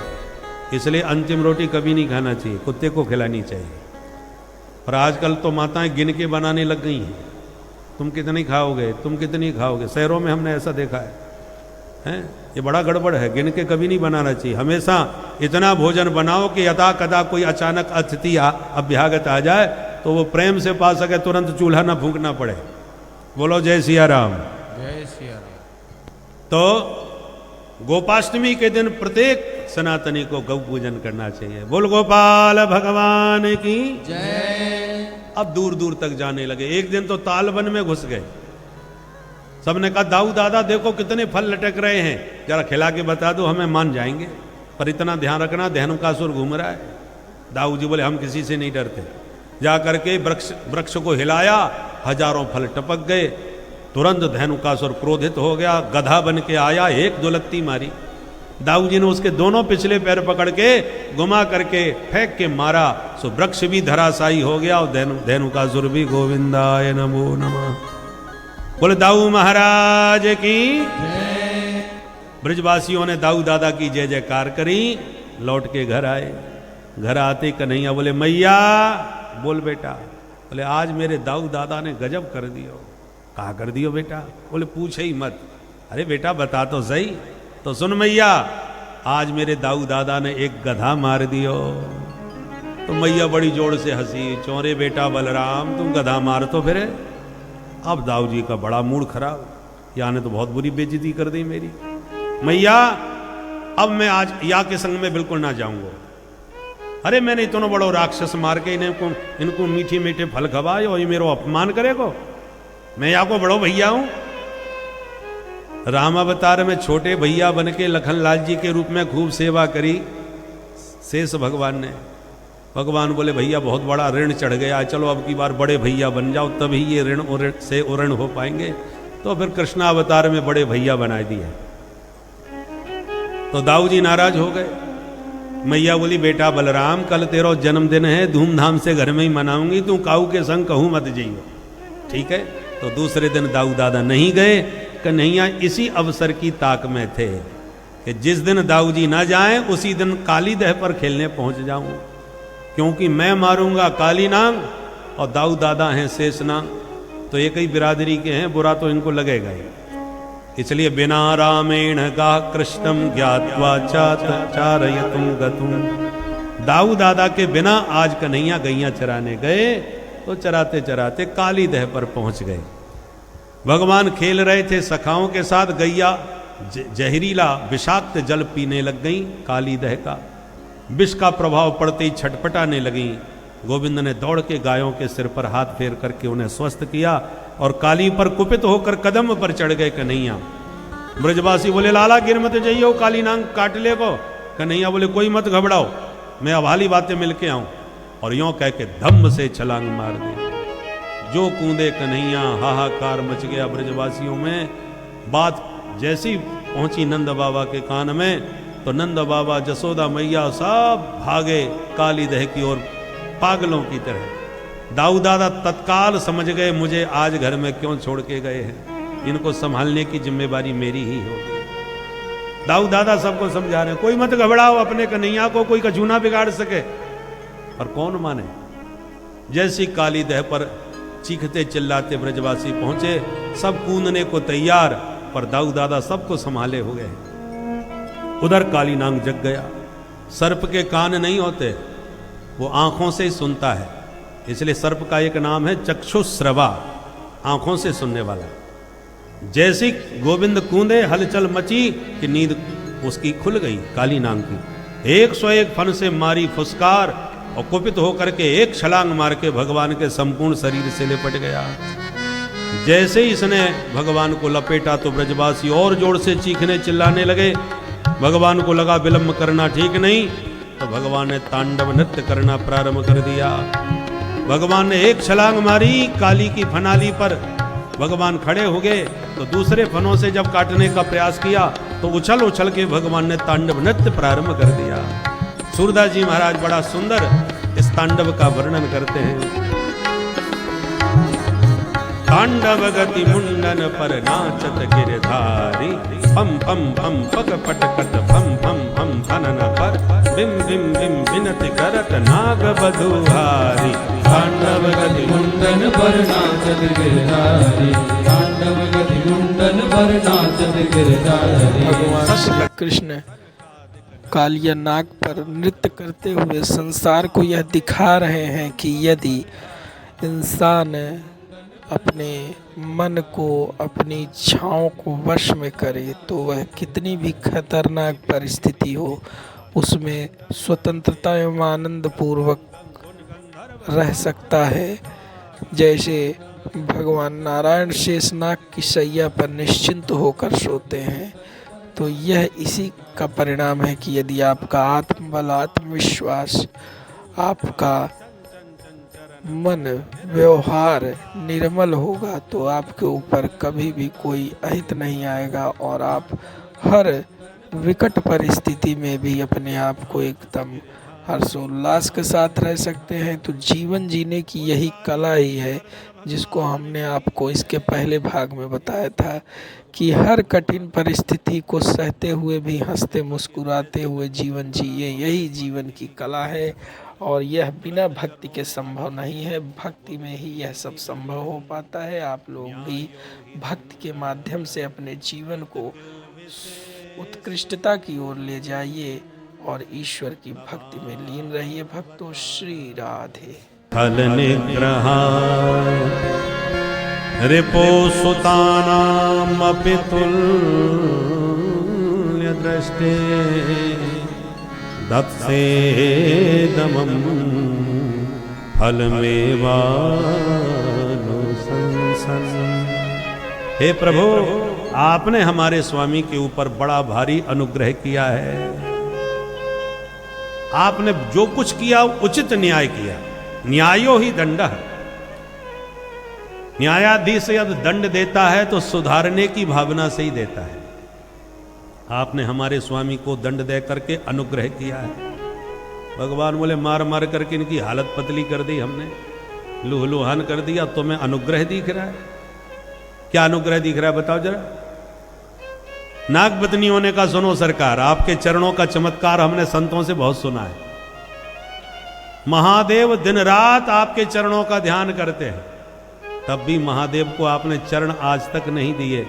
इसलिए अंतिम रोटी कभी नहीं खाना चाहिए, कुत्ते को खिलानी चाहिए। और आजकल तो माताएं गिन के बनाने लग गई हैं, तुम कितनी खाओगे, तुम कितनी खाओगे। शहरों में हमने ऐसा देखा है, ये बड़ा गड़बड़ है। गिन के कभी नहीं बनाना चाहिए, हमेशा इतना भोजन बनाओ कि यदा कदा कोई अचानक अतिथि अभ्यागत आ जाए तो वो प्रेम से पा सके, तुरंत चूल्हा ना फूंकना पड़े। बोलो जय सिया राम। जय सिया राम। तो गोपाष्टमी के दिन प्रत्येक सनातनी को गौ पूजन करना चाहिए। बोल गोपाल भगवान की जय। अब दूर दूर तक जाने लगे। एक दिन तो तालबन में घुस गए। सबने कहा दाऊ दादा देखो कितने फल लटक रहे हैं, जरा खिला के बता दो, हमें मान जाएंगे, पर इतना ध्यान रखना धेनुकासुर घूम रहा है। दाऊ जी बोले हम किसी से नहीं डरते। जा करके वृक्ष को हिलाया, हजारों फल टपक गए। तुरंत धेनुकासुर क्रोधित हो गया, गधा बन के आया, एक दो लत्ती मारी। दाऊ जी ने उसके दोनों पिछले पैर पकड़ के घुमा करके फेंक के मारा, सो वृक्ष भी धराशायी हो गया और धेनुकासुर भी। गोविंदाय नमो नमः। बोले दाऊ महाराज की जय। ब्रजवासियों ने दाऊ दादा की जय जयकार करी, लौट के घर आए। घर आते कन्हैया बोले मैया। बोल बेटा। बोले आज मेरे दाऊ दादा ने गजब कर दियो। कहा कर दियो बेटा? बोले पूछे ही मत। अरे बेटा बता तो सही। तो सुन मैया, आज मेरे दाऊ दादा ने एक गधा मार दियो। तो मैया बड़ी जोर से हंसी, चौरे बेटा बलराम तुम गधा मार तो फिर। अब दाऊ जी का बड़ा मूड खराब, या ने तो बहुत बुरी बेइज्जती कर दी मेरी। मैया अब मैं आज या के संग में बिल्कुल ना जाऊंगा। अरे मैंने इतना बड़ो राक्षस मार के इनको मीठे मीठे फल खवाए और ये मेरा अपमान करेगो। मैं या को बड़ो भैया हूं। राम अवतार में छोटे भैया बन के लखनलाल जी के रूप में खूब सेवा करी शेष भगवान ने। भगवान बोले भैया बहुत बड़ा ऋण चढ़ गया, चलो अब की बार बड़े भैया बन जाओ, तभी ये ऋण से उऋण हो पाएंगे। तो फिर कृष्णावतार में बड़े भैया बना दिए। तो दाऊ जी नाराज हो गए। मैया बोली बेटा बलराम कल तेरा जन्मदिन है, धूमधाम से घर में ही मनाऊंगी, तू काऊ के संग कहूं मत जाइयो। ठीक है। तो दूसरे दिन दाऊ दादा नहीं गए। कन्हैया इसी अवसर की ताक में थे कि जिस दिन दाऊ जी ना जाएं उसी दिन काली दह पर खेलने पहुंच जाऊं, क्योंकि मैं मारूंगा काली नांग और दाऊ दादा हैं शेष नांग, तो एक ही बिरादरी के हैं, बुरा तो इनको लगेगा ही। इसलिए बिना रामेण गा कृष्णम ज्ञात्वा चारयतुम गतुम। दाऊ दादा के बिना आज कन्हैया गैया चराने गए तो चराते चराते काली दह पर पहुंच गए। भगवान खेल रहे थे सखाओं के साथ, गैया जहरीला विषाक्त जल पीने लग गई। काली दह का विष का प्रभाव पड़ते ही छटपटाने लगी। गोविंद ने दौड़ के गायों के सिर पर हाथ फेर करके उन्हें स्वस्थ किया और काली पर कुपित होकर कदम पर चढ़ गए कन्हैया। ब्रजवासी बोले लाला गिर मत जाइयो, काली नांग काट ले को। कन्हैया बोले कोई मत घबराओ, मैं अब हाली बातें मिलके आऊं। और यों कह के धम्म से छलांग मार दी। जो कूदे कन्हैया, हाहाकार मच गया ब्रजवासियों में। बात जैसी पहुंची नंद बाबा के कान में तो नंद बाबा जसोदा मैया सब भागे काली दह की ओर पागलों की तरह। दाऊ दादा तत्काल समझ गए मुझे आज घर में क्यों छोड़ के गए हैं, इनको संभालने की जिम्मेवारी मेरी ही होगी। दाऊ दादा सबको समझा रहे हैं कोई मत घबराओ, अपने कन्हैया को कोई कछु ना बिगाड़ सके। पर कौन माने। जैसी काली दह पर चीखते चिल्लाते ब्रजवासी पहुंचे, सब कूदने को तैयार, पर दाऊ दादा सबको संभाले हो गए। उधर काली नांग जग गया। सर्प के कान नहीं होते, वो आंखों से ही सुनता है, इसलिए सर्प का एक नाम है चक्षुश्रवा, आंखों से सुनने वाला। जैसी गोविंद कूंदे हलचल मची कि नींद उसकी खुल गई काली नाग की। 101 फन से मारी फुसकार और कुपित होकर के एक छलांग मार के भगवान के संपूर्ण शरीर से लिपट गया। जैसे ही इसने भगवान को लपेटा तो ब्रजवासी और जोर से चीखने चिल्लाने लगे। भगवान को लगा विलंब करना ठीक नहीं, तो भगवान ने तांडव नृत्य करना प्रारंभ कर दिया। भगवान ने एक छलांग मारी काली की फनाली पर, भगवान खड़े हो गए तो दूसरे फनों से जब काटने का प्रयास किया तो उछल उछल के भगवान ने तांडव नृत्य प्रारंभ कर दिया। सूरदास जी महाराज बड़ा सुंदर इस तांडव का वर्णन करते हैं। तांडव गति मुंडन पर नाचत गिरधारी, फम फम फम पग पटकट फम फम फम फनन पर, बिम बिम बिम बिनति करत नाग बधुहारी। तांडव गति मुंडन पर नाचत गिरधारी, तांडव गति मुंडन पर नाचत गिरधारी। भगवान श्री कृष्ण कालिया नाग पर नृत्य करते हुए संसार को यह दिखा रहे हैं कि यदि इंसान अपने मन को, अपनी इच्छाओं को वश में करे तो वह कितनी भी खतरनाक परिस्थिति हो उसमें स्वतंत्रता एवं आनंद पूर्वक रह सकता है। जैसे भगवान नारायण शेषनाग की शैया पर निश्चिंत होकर सोते हैं, तो यह इसी का परिणाम है कि यदि आपका आत्मबल, आत्मविश्वास, आपका मन, व्यवहार निर्मल होगा तो आपके ऊपर कभी भी कोई अहित नहीं आएगा और आप हर विकट परिस्थिति में भी अपने आप को एकदम हर्षोल्लास के साथ रह सकते हैं। तो जीवन जीने की यही कला ही है जिसको हमने आपको इसके पहले भाग में बताया था कि हर कठिन परिस्थिति को सहते हुए भी हंसते मुस्कुराते हुए जीवन जिए, यही जीवन की कला है। और यह बिना भक्ति के संभव नहीं है, भक्ति में ही यह सब संभव हो पाता है। आप लोग भी भक्ति के माध्यम से अपने जीवन को उत्कृष्टता की ओर ले जाइए और ईश्वर की भक्ति में लीन रहिए। भक्तों, श्री राधे। फल निग्रहाय रिपो सुतानामपि तुल्य दृष्टे, दत्सेदमं फलमेवानुशंसन। हे प्रभु, आपने हमारे स्वामी के ऊपर बड़ा भारी अनुग्रह किया है। आपने जो कुछ किया उचित न्याय किया, न्यायो ही दंड है। न्यायाधीश यदि दंड देता है तो सुधारने की भावना से ही देता है। आपने हमारे स्वामी को दंड दे करके अनुग्रह किया है। भगवान बोले मार मार करके इनकी हालत पतली कर दी हमने, लुहलुहान कर दिया, तुम्हें अनुग्रह दिख रहा है? क्या अनुग्रह दिख रहा है बताओ जरा। नागपत्नी होने का सुनो सरकार, आपके चरणों का चमत्कार हमने संतों से बहुत सुना है। महादेव दिन रात आपके चरणों का ध्यान करते हैं, तब भी महादेव को आपने चरण आज तक नहीं दिए।